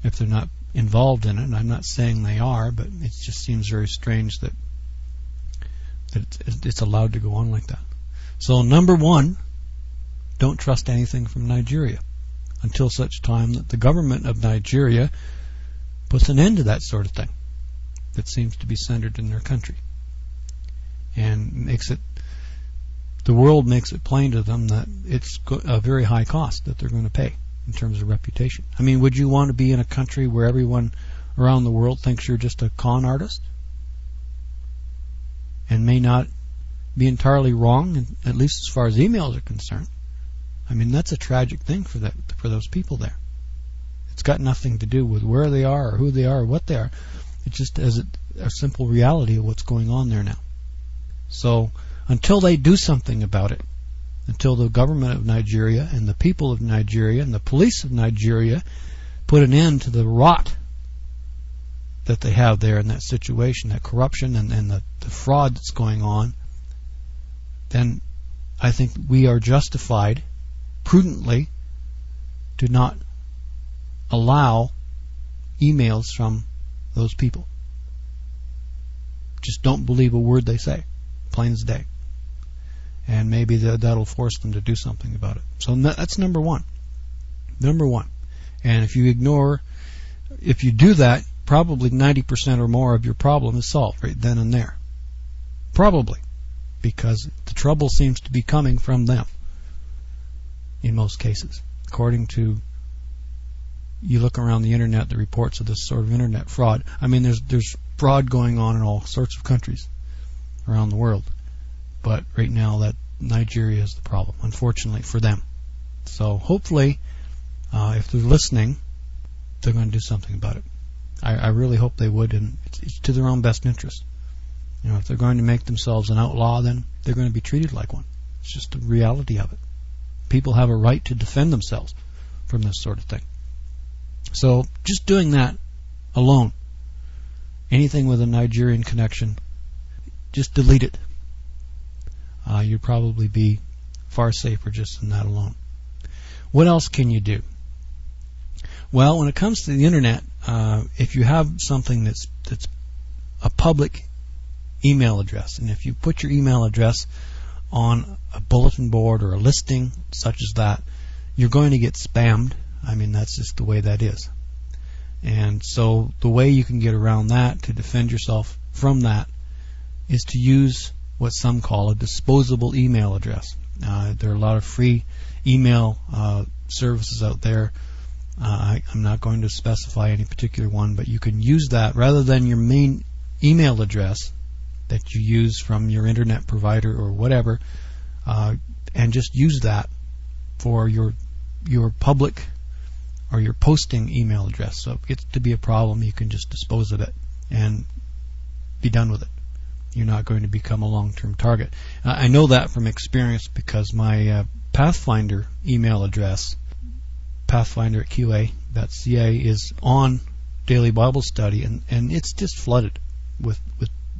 if they're not involved in it, and I'm not saying they are, but it just seems very strange that it's allowed to go on like that. So number one, don't trust anything from Nigeria until such time that the government of Nigeria puts an end to that sort of thing that seems to be centered in their country, and the world makes it plain to them that it's a very high cost that they're going to pay in terms of reputation. I mean, would you want to be in a country where everyone around the world thinks you're just a con artist and may not be entirely wrong, at least as far as emails are concerned? I mean, that's a tragic thing for those people there. It's got nothing to do with where they are or who they are or what they are. It just has a simple reality of what's going on there now. So until they do something about it, until the government of Nigeria and the people of Nigeria and the police of Nigeria put an end to the rot that they have there in that situation, that corruption and the fraud that's going on, then I think we are justified prudently to not allow emails from those people. Just don't believe a word they say, plain as day. And maybe that'll force them to do something about it. So that's number one. Number one. And if you do that, probably 90% or more of your problem is solved right then and there. Probably. Because the trouble seems to be coming from them in most cases. According to, you look around the internet, the reports of this sort of internet fraud. I mean, there's fraud going on in all sorts of countries around the world. But right now, that Nigeria is the problem, unfortunately for them. So hopefully, if they're listening, they're going to do something about it. I really hope they would, and it's to their own best interest. If they're going to make themselves an outlaw, then they're going to be treated like one. It's just the reality of it. People have a right to defend themselves from this sort of thing. So just doing that alone, anything with a Nigerian connection, just delete it. You'd probably be far safer just in that alone. What else can you do? Well, when it comes to the internet, if you have something that's a public email address, and if you put your email address on a bulletin board or a listing such as that, you're going to get spammed. I mean, that's just the way that is. And so the way you can get around that to defend yourself from that is to use what some call a disposable email address. There are a lot of free email services out there. I'm not going to specify any particular one, but you can use that rather than your main email address that you use from your internet provider or whatever, and just use that for your public or your posting email address. So if it gets to be a problem, you can just dispose of it and be done with it. You're not going to become a long-term target. I know that from experience because my Pathfinder email address, pathfinder@qa.ca, is on Daily Bible Study, and it's just flooded with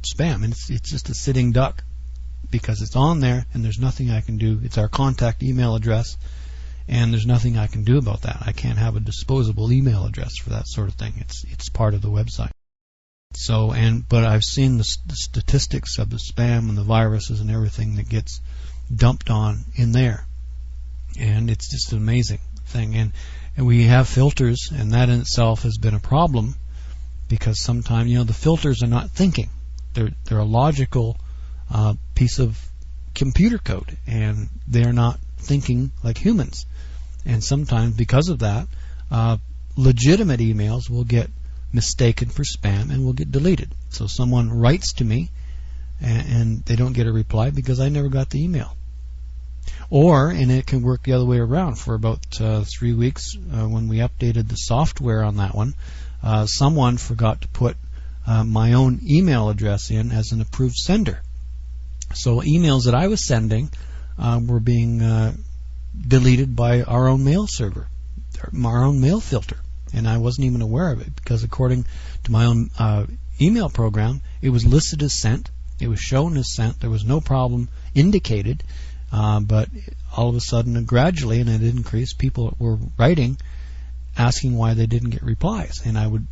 spam, and it's just a sitting duck because it's on there and there's nothing I can do. It's our contact email address, and there's nothing I can do about that. I can't have a disposable email address for that sort of thing. It's part of the website. So, but I've seen the statistics of the spam and the viruses and everything that gets dumped on in there, and it's just an amazing thing. And we have filters, and that in itself has been a problem because sometimes the filters are not thinking. They're a logical piece of computer code, and they're not thinking like humans. And sometimes because of that, legitimate emails will get mistaken for spam and will get deleted. So someone writes to me and they don't get a reply because I never got the email. And it can work the other way around. For about 3 weeks, when we updated the software on that one, someone forgot to put my own email address in as an approved sender. So emails that I was sending were being deleted by our own mail server, our own mail filter. And I wasn't even aware of it because according to my own email program, it was listed as sent. It was shown as sent. There was no problem indicated. But all of a sudden, gradually, and it increased, people were writing asking why they didn't get replies. And I would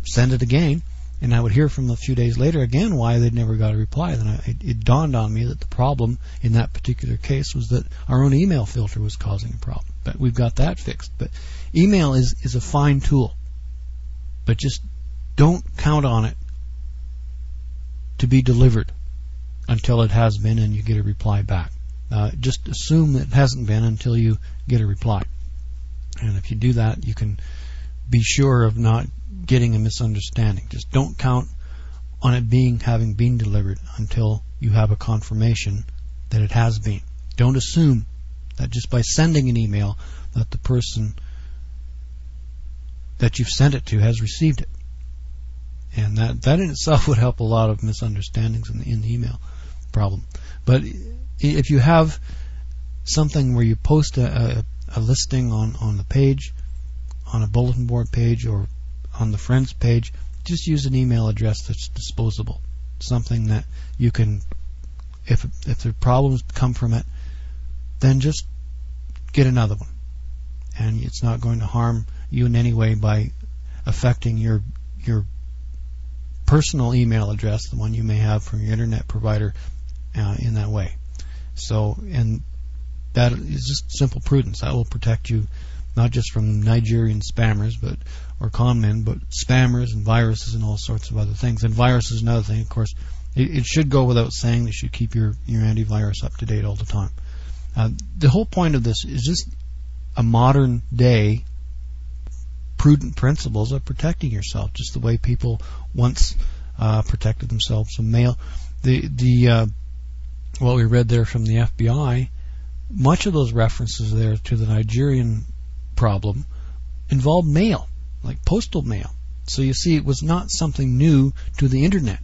send it again, and I would hear from a few days later again why they'd never got a reply. Then it dawned on me that the problem in that particular case was that our own email filter was causing a problem. But we've got that fixed. But email is a fine tool, but just don't count on it to be delivered until it has been and you get a reply back. Just assume it hasn't been until you get a reply. And if you do that, you can be sure of not getting a misunderstanding. Just don't count on it having been delivered until you have a confirmation that it has been. Don't assume that just by sending an email that the person that you've sent it to has received it. And that in itself would help a lot of misunderstandings in the email problem. But if you have something where you post a listing on the page, on a bulletin board page, or on the friends page, just use an email address that's disposable. Something that you can, if the problems come from it, then just get another one. And it's not going to harm you in any way by affecting your personal email address, the one you may have from your internet provider, in that way. So, and that is just simple prudence. That will protect you not just from Nigerian spammers or con men, but spammers and viruses and all sorts of other things. And viruses is another thing, of course. It should go without saying that you should keep your antivirus up to date all the time. The whole point of this is just a modern day prudent principles of protecting yourself, just the way people once protected themselves from mail. What we read there from the FBI, much of those references there to the Nigerian problem involved mail, like postal mail. So you see, it was not something new to the internet.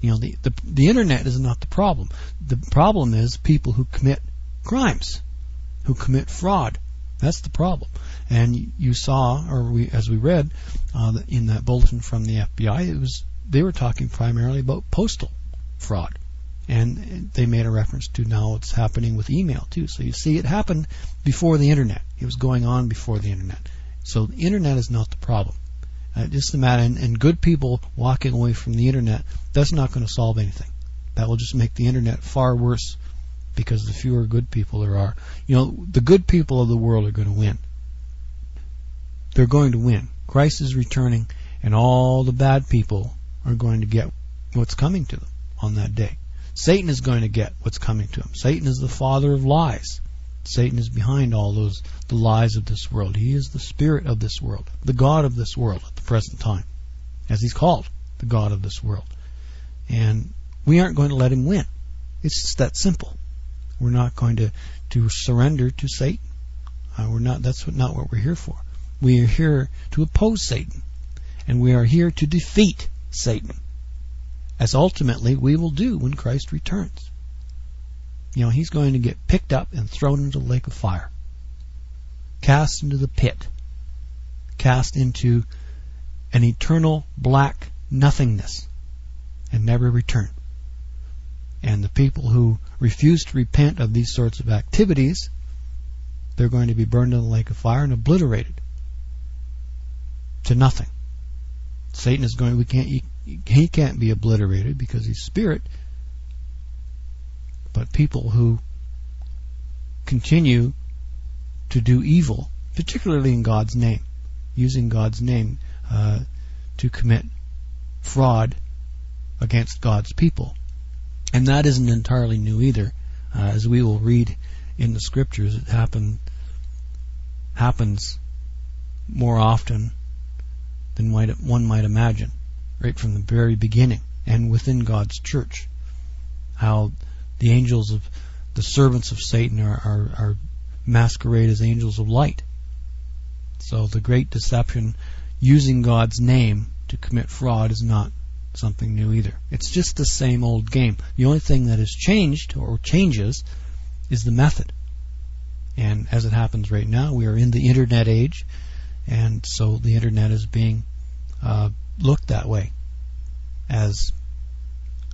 The internet is not the problem. The problem is people who commit crimes, who commit fraud. That's the problem. And you saw, as we read in that bulletin from the FBI, they were talking primarily about postal fraud. And they made a reference to now it's happening with email too. So you see, it happened before the internet. It was going on before the internet. So the internet is not the problem. Just a matter, and good people walking away from the internet, that's not going to solve anything. That will just make the internet far worse, because the fewer good people there are. The good people of the world are going to win. They're going to win. Christ is returning, and all the bad people are going to get what's coming to them on that day. Satan is going to get what's coming to him. Satan is the father of lies. Satan is behind all the lies of this world. He is the spirit of this world, the god of this world at the present time, as he's called, the god of this world. And we aren't going to let him win. It's just that simple. We're not going to surrender to Satan. That's not what we're here for. We are here to oppose Satan, and we are here to defeat Satan, as ultimately we will do when Christ returns. He's going to get picked up and thrown into the lake of fire, cast into the pit, cast into an eternal black nothingness, and never return. And the people who refuse to repent of these sorts of activities, they're going to be burned in the lake of fire and obliterated to nothing. Satan is going. He can't be obliterated because he's spirit. But people who continue to do evil, particularly in God's name, using God's name to commit fraud against God's people. And that isn't entirely new either. As we will read in the Scriptures, it happens more often than one might imagine, right from the very beginning and within God's church. How the angels of the servants of Satan are masquerade as angels of light. So the great deception using God's name to commit fraud is not something new either. It's just the same old game. The only thing that has changed or changes is the method. And as it happens right now, we are in the internet age, and so the internet is being looked that way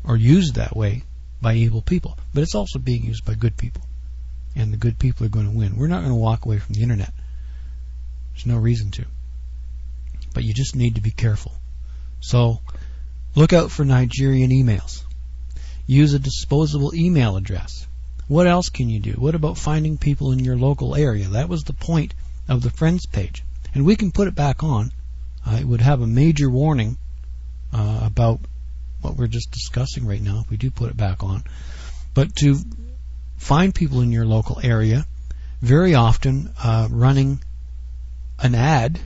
or used that way by evil people. But it's also being used by good people, and the good people are going to win. We're not going to walk away from the internet. There's no reason to. But you just need to be careful. So look out for Nigerian emails. Use a disposable email address. What else can you do? What about finding people in your local area? That was the point of the Friends page. And we can put it back on. It would have a major warning about what we're just discussing right now if we do put it back on. But to find people in your local area, very often running an ad,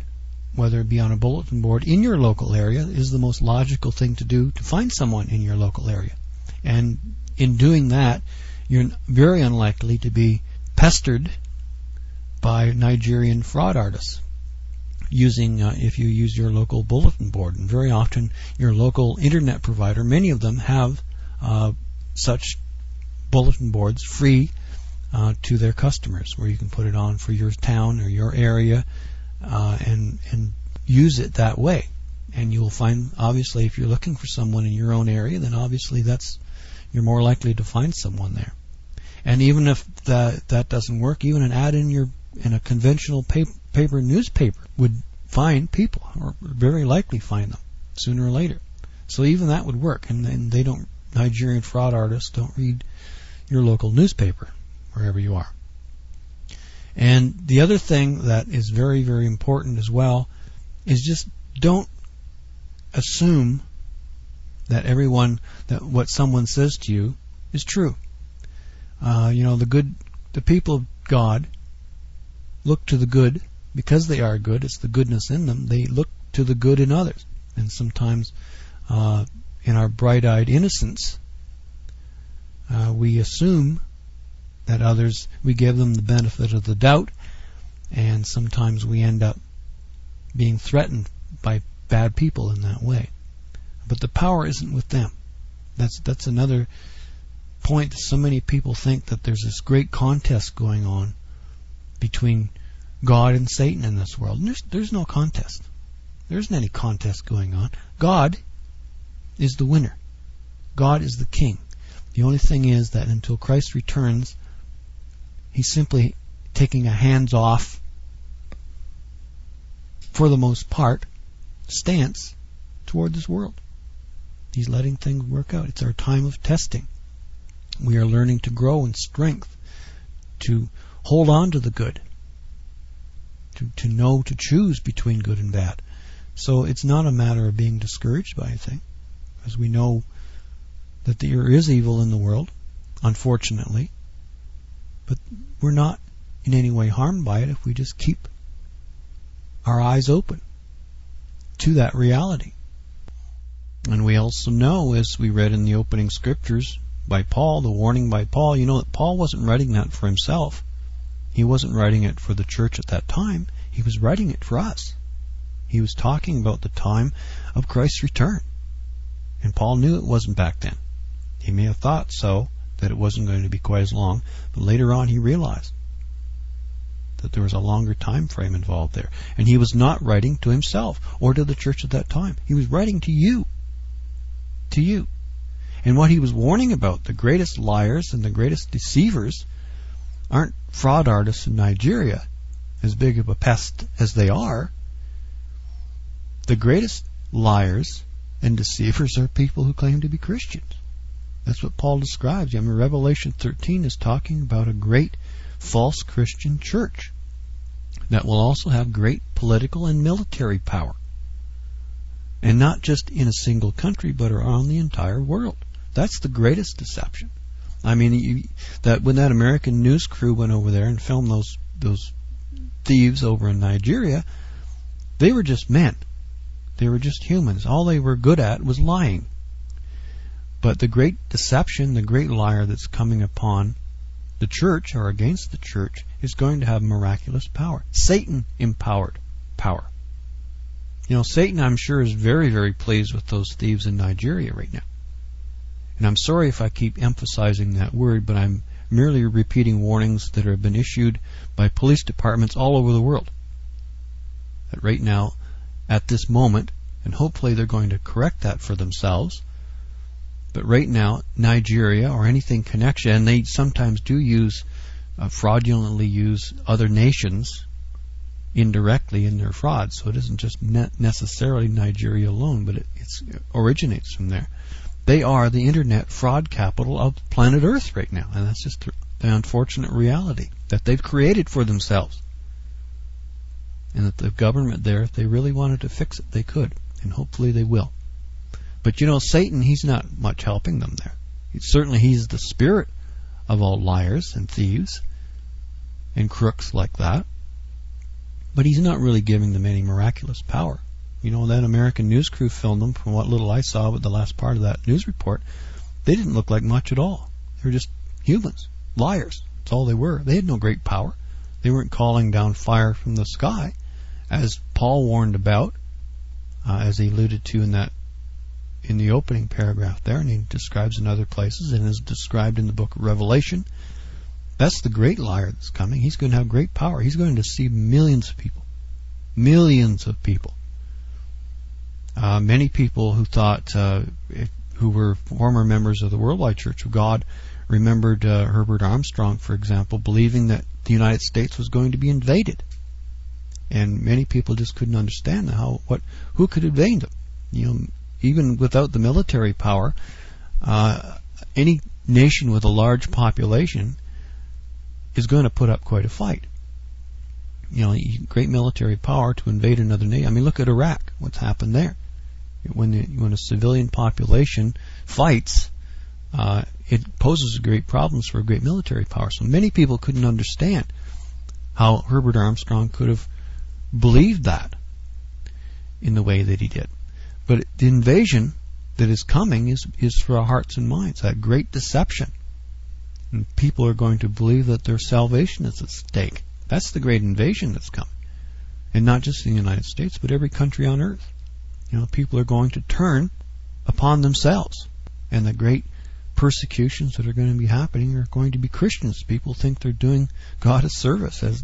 whether it be on a bulletin board in your local area, is the most logical thing to do to find someone in your local area. And in doing that, you're very unlikely to be pestered by Nigerian fraud artists if you use your local bulletin board. And very often your local internet provider, many of them have such bulletin boards free to their customers, where you can put it on for your town or your area and use it that way. And you'll find, obviously, if you're looking for someone in your own area, then obviously you're more likely to find someone there. And even if that doesn't work, even an ad in a conventional paper newspaper would find people, or very likely find them sooner or later. So even that would work. And Nigerian fraud artists don't read your local newspaper wherever you are. And the other thing that is very, very important as well is just don't assume that what someone says to you is true. The people of God look to the good because they are good. It's the goodness in them. They look to the good in others. And sometimes in our bright-eyed innocence, we assume that others, we give them the benefit of the doubt, and sometimes we end up being threatened by bad people in that way. But the power isn't with them. That's another point. So many people think that there's this great contest going on between God and Satan in this world. And there's no contest. There isn't any contest going on. God is the winner. God is the king. The only thing is that until Christ returns, he's simply taking a hands-off, for the most part, stance toward this world. He's letting things work out. It's our time of testing. We are learning to grow in strength, to hold on to the good, to know to choose between good and bad. So it's not a matter of being discouraged by anything, as we know that there is evil in the world, unfortunately, but we're not in any way harmed by it if we just keep our eyes open to that reality. And we also know, as we read in the opening scriptures by Paul, the warning by Paul, you know that Paul wasn't writing that for himself. He wasn't writing it for the church at that time. He was writing it for us. He was talking about the time of Christ's return. And Paul knew it wasn't back then. He may have thought so, that it wasn't going to be quite as long, but later on he realized that there was a longer time frame involved there. And he was not writing to himself or to the church at that time. He was writing to you. To you. And what he was warning about, the greatest liars and the greatest deceivers, aren't fraud artists in Nigeria, as big of a pest as they are. The greatest liars and deceivers are people who claim to be Christians. That's what Paul describes. I mean, Revelation 13 is talking about a great false Christian church that will also have great political and military power. And not just in a single country, but around the entire world. That's the greatest deception. I mean, when that American news crew went over there and filmed those thieves over in Nigeria, they were just men. They were just humans. All they were good at was lying. But the great deception, the great liar that's coming upon the church or against the church is going to have miraculous power. Satan-empowered power. You know, Satan, I'm sure, is very, very pleased with those thieves in Nigeria right now. And I'm sorry if I keep emphasizing that word, but I'm merely repeating warnings that have been issued by police departments all over the world. That right now, at this moment, and hopefully they're going to correct that for themselves, but right now, Nigeria or anything connection, and they sometimes do use, fraudulently use other nations indirectly in their fraud, so it isn't just necessarily Nigeria alone, but it originates from there. They are the internet fraud capital of planet Earth right now, and that's just the unfortunate reality that they've created for themselves. And that the government there, if they really wanted to fix it, they could, and hopefully they will. But you know, Satan, he's not much helping them there. Certainly he's the spirit of all liars and thieves and crooks like that. But he's not really giving them any miraculous power. You know, that American news crew filmed them, from what little I saw with the last part of that news report. They didn't look like much at all. They were just humans, liars. That's all they were. They had no great power. They weren't calling down fire from the sky, as Paul warned about, as he alluded to in the opening paragraph there, and he describes in other places, and is described in the book of Revelation. That's the great liar that's coming. He's going to have great power. He's going to deceive millions of people. Millions of people. Many people who thought, who were former members of the Worldwide Church of God, remembered Herbert Armstrong, for example, believing that the United States was going to be invaded. And many people just couldn't understand who could invade them. You know, even without the military power, any nation with a large population is going to put up quite a fight. You know, great military power to invade another nation. I mean, look at Iraq. What's happened there? When a civilian population fights, it poses great problems for a great military power. So many people couldn't understand how Herbert Armstrong could have believed that in the way that he did. But the invasion that is coming is for our hearts and minds, that great deception. And people are going to believe that their salvation is at stake. That's the great invasion that's coming. And not just in the United States, but every country on earth. You know, people are going to turn upon themselves. And the great persecutions that are going to be happening are going to be Christians. People think they're doing God a service, as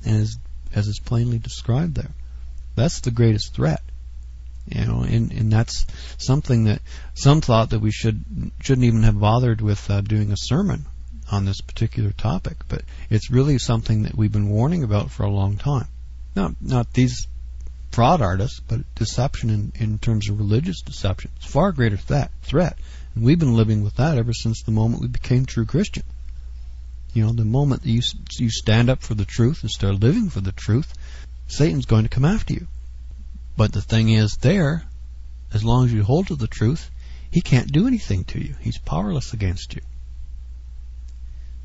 is plainly described there. That's the greatest threat. You know, and that's something that some thought that we shouldn't even have bothered with doing a sermon on this particular topic, but it's really something that we've been warning about for a long time. Not these fraud artists, but deception in terms of religious deception. It's a far greater threat, and we've been living with that ever since the moment we became true Christian. You know, the moment that you stand up for the truth and start living for the truth, Satan's going to come after you. But the thing is, there, as long as you hold to the truth, he can't do anything to you. He's powerless against you.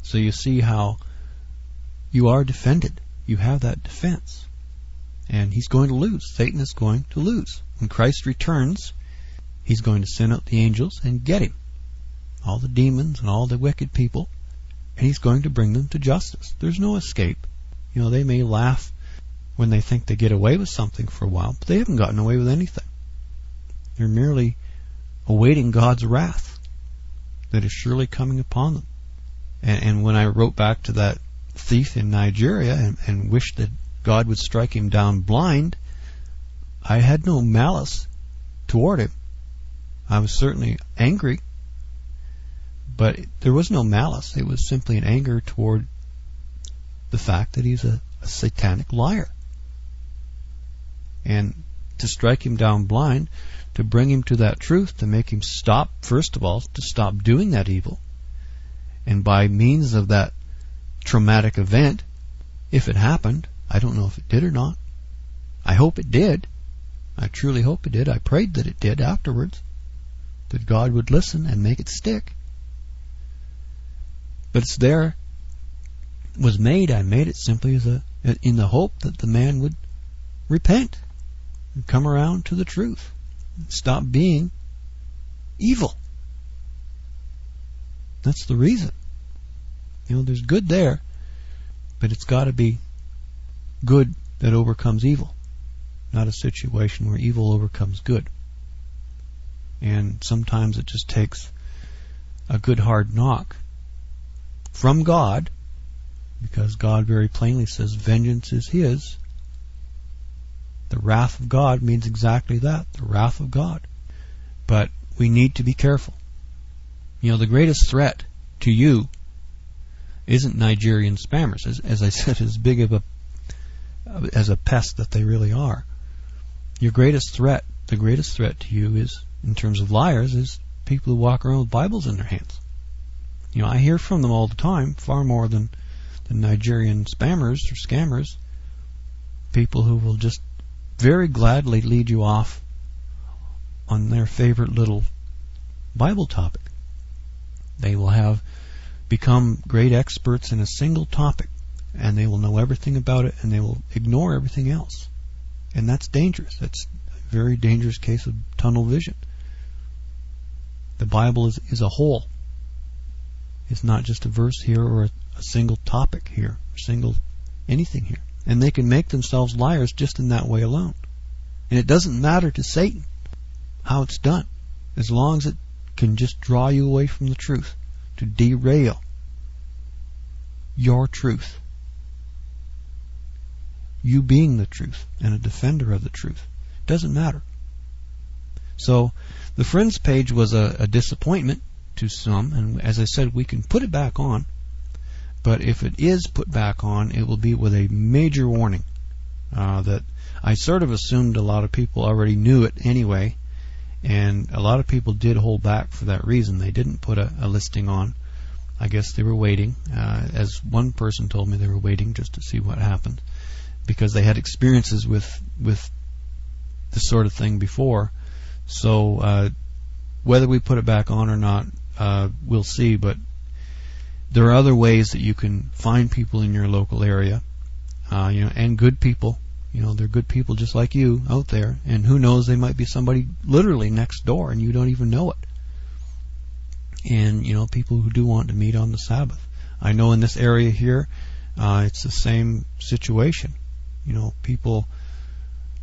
So you see how you are defended. You have that defense. And he's going to lose. Satan is going to lose. When Christ returns, he's going to send out the angels and get him. All the demons and all the wicked people. And he's going to bring them to justice. There's no escape. You know, they may laugh when they think they get away with something for a while, but they haven't gotten away with anything. They're merely awaiting God's wrath that is surely coming upon them. And when I wrote back to that thief in Nigeria and wished that God would strike him down blind, I had no malice toward him. I was certainly angry, but there was no malice. It was simply an anger toward the fact that he's a satanic liar. And to strike him down blind, to bring him to that truth, to make him stop, first of all, to stop doing that evil. And by means of that traumatic event, if it happened, I don't know if it did or not. I hope it did. I truly hope it did. I prayed that it did afterwards, that God would listen and make it stick. But it's there. It was made. I made it simply in the hope that the man would repent and come around to the truth and stop being evil. That's the reason. You know, there's good there, but it's got to be good that overcomes evil, not a situation where evil overcomes good. And sometimes it just takes a good hard knock from God, because God very plainly says vengeance is his. The wrath of God means exactly that, the wrath of God. But we need to be careful. You know, the greatest threat to you isn't Nigerian spammers, as I said, as big of a pest that they really are. Your greatest threat, the greatest threat to you is, in terms of liars, is people who walk around with Bibles in their hands. You know, I hear from them all the time, far more than the Nigerian spammers or scammers. People who will just very gladly lead you off on their favorite little Bible topic. They will have become great experts in a single topic, and they will know everything about it, and they will ignore everything else. And that's dangerous. That's a very dangerous case of tunnel vision. The Bible is a whole. It's not just a verse here or a single topic here, or single anything here. And they can make themselves liars just in that way alone. And it doesn't matter to Satan how it's done, as long as it can just draw you away from the truth, to derail your truth. You being the truth and a defender of the truth. It doesn't matter. So the Friends page was a disappointment to some, and as I said, we can put it back on, but if it is put back on, it will be with a major warning that I sort of assumed a lot of people already knew it anyway, and a lot of people did hold back for that reason. They didn't put a listing on. I guess they were waiting. As one person told me, they were waiting just to see what happened, because they had experiences with this sort of thing before. So whether we put it back on or not, we'll see. But there are other ways that you can find people in your local area, and good people. You know, they're good people just like you out there, and who knows, they might be somebody literally next door and you don't even know it. And, you know, people who do want to meet on the Sabbath. I know in this area here, it's the same situation. You know, people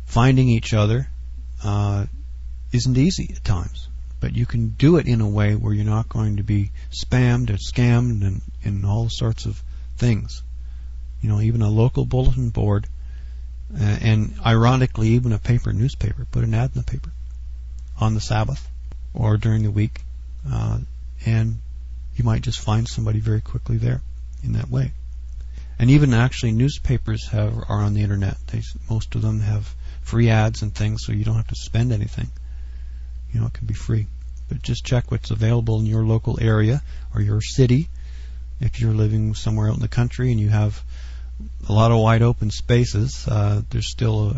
finding each other isn't easy at times, but you can do it in a way where you're not going to be spammed or scammed and all sorts of things. You know, even a local bulletin board, and ironically even a newspaper, put an ad in the paper on the Sabbath or during the week, and you might just find somebody very quickly there in that way. And even actually newspapers are on the internet. Most of them have free ads and things, so you don't have to spend anything. You know, it can be free. But just check what's available in your local area or your city. If you're living somewhere out in the country and you have a lot of wide open spaces, there's still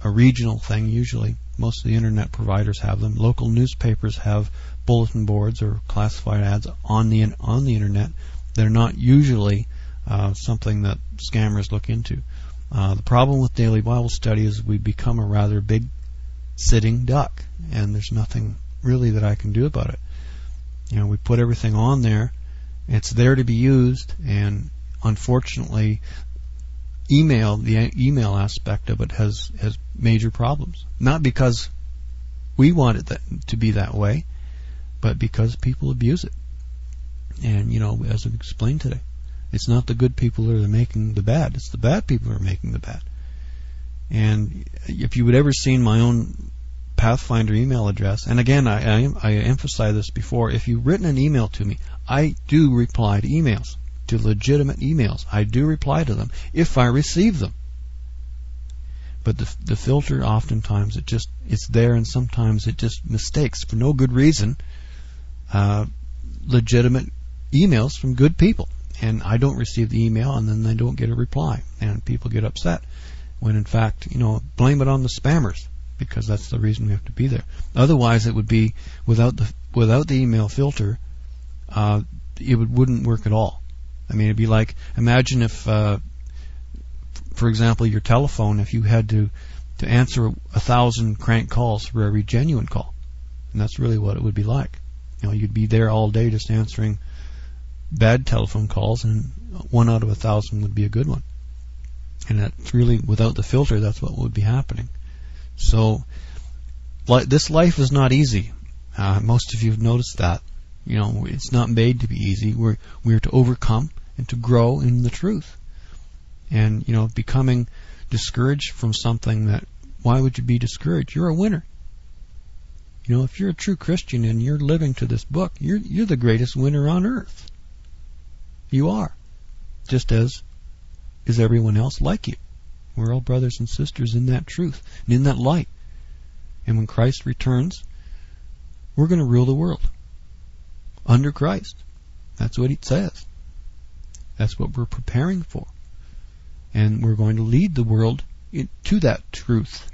a regional thing usually. Most of the internet providers have them. Local newspapers have bulletin boards or classified ads on the internet. They're not usually something that scammers look into. The problem with daily Bible study is we become a rather big sitting duck, and there's nothing really that I can do about it. We put everything on there. It's there to be used, and unfortunately, the email aspect of it has major problems. Not because we want it to be that way, but because people abuse it. And, as I've explained today, it's not the good people that are making the bad. It's the bad people who are making the bad. And if you would ever seen my own Pathfinder email address, and again, I emphasized this before, if you've written an email to me, I do reply to emails, to legitimate emails. I do reply to them if I receive them. But the filter, oftentimes, it's there, and sometimes it just mistakes, for no good reason, legitimate emails from good people. And I don't receive the email, and then I don't get a reply, and people get upset. When in fact, blame it on the spammers, because that's the reason we have to be there. Otherwise, it would be without the email filter, it wouldn't work at all. I mean, it'd be like, imagine if, for example, your telephone, if you had to answer 1,000 crank calls for every genuine call, and that's really what it would be like. You'd be there all day just answering bad telephone calls, and 1 out of 1,000 would be a good one. And that's really, without the filter, that's what would be happening. So, this life is not easy. Most of you have noticed that. It's not made to be easy. We're to overcome and to grow in the truth. And, becoming discouraged from something that, why would you be discouraged? You're a winner. If you're a true Christian and you're living to this book, you're the greatest winner on earth. You are. Just as is everyone else like you. We're all brothers and sisters in that truth and in that light. And when Christ returns, we're going to rule the world under Christ. That's what he says. That's what we're preparing for. And we're going to lead the world to that truth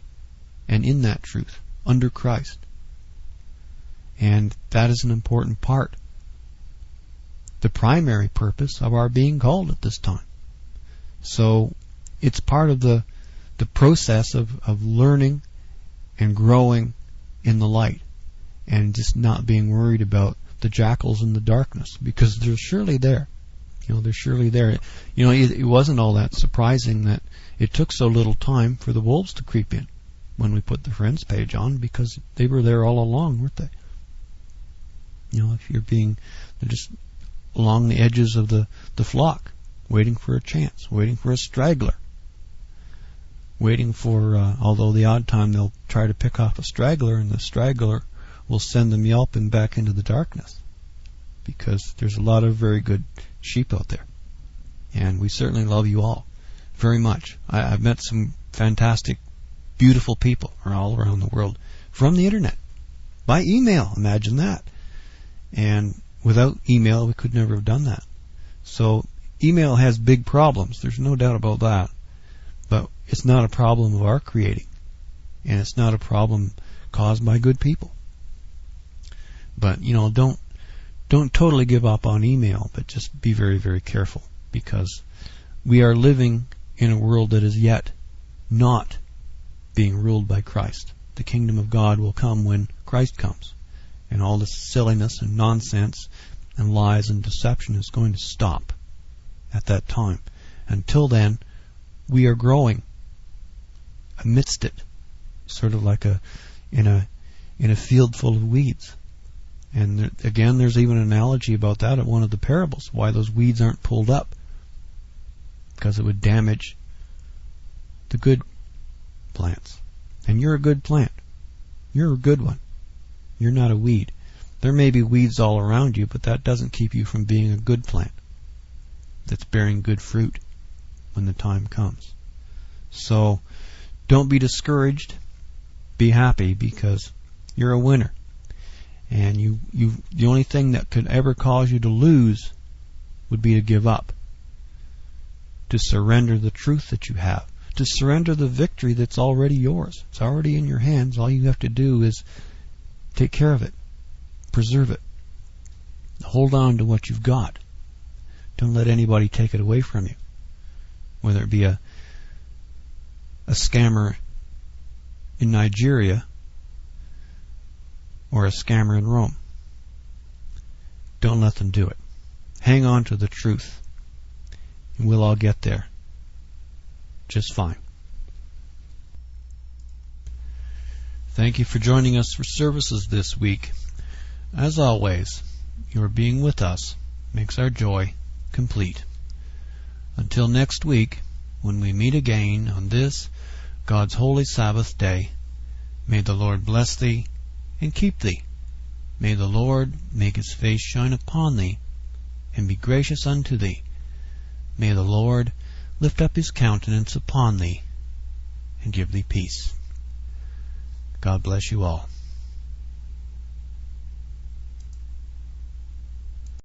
and in that truth under Christ. And that is an important part, the primary purpose of our being called at this time. So it's part of the process of learning and growing in the light, and just not being worried about the jackals in the darkness, because they're surely there. They're surely there. It wasn't all that surprising that it took so little time for the wolves to creep in when we put the Friends page on, because they were there all along, weren't they? If they're just along the edges of the flock, waiting for a chance, waiting for a straggler, waiting for, although the odd time they'll try to pick off a straggler, and the straggler will send them yelping back into the darkness, because there's a lot of very good sheep out there. And we certainly love you all very much. I've met some fantastic, beautiful people all around the world from the internet, by email. Imagine that. And without email, we could never have done that. So email has big problems. There's no doubt about that. But it's not a problem of our creating. And it's not a problem caused by good people. But, don't totally give up on email, but just be very, very careful, because we are living in a world that is yet not being ruled by Christ. The kingdom of God will come when Christ comes. And all this silliness and nonsense and lies and deception is going to stop at that time. Until then, we are growing amidst it, sort of like in a field full of weeds. And again, there's even an analogy about that at one of the parables, why those weeds aren't pulled up, because it would damage the good plants. And you're a good plant. You're a good one. You're not a weed. There may be weeds all around you, but that doesn't keep you from being a good plant that's bearing good fruit when the time comes. So don't be discouraged. Be happy, because you're a winner. And the only thing that could ever cause you to lose would be to give up, to surrender the truth that you have, to surrender the victory that's already yours. It's already in your hands. All you have to do is take care of it, preserve it, hold on to what you've got. Don't let anybody take it away from you, whether it be a scammer in Nigeria or a scammer in Rome. Don't let them do it. Hang on to the truth, and we'll all get there just fine. Thank you for joining us for services this week. As always, your being with us makes our joy complete. Until next week, when we meet again on this God's holy Sabbath day, may the Lord bless thee and keep thee. May the Lord make his face shine upon thee and be gracious unto thee. May the Lord lift up his countenance upon thee and give thee peace. God bless you all.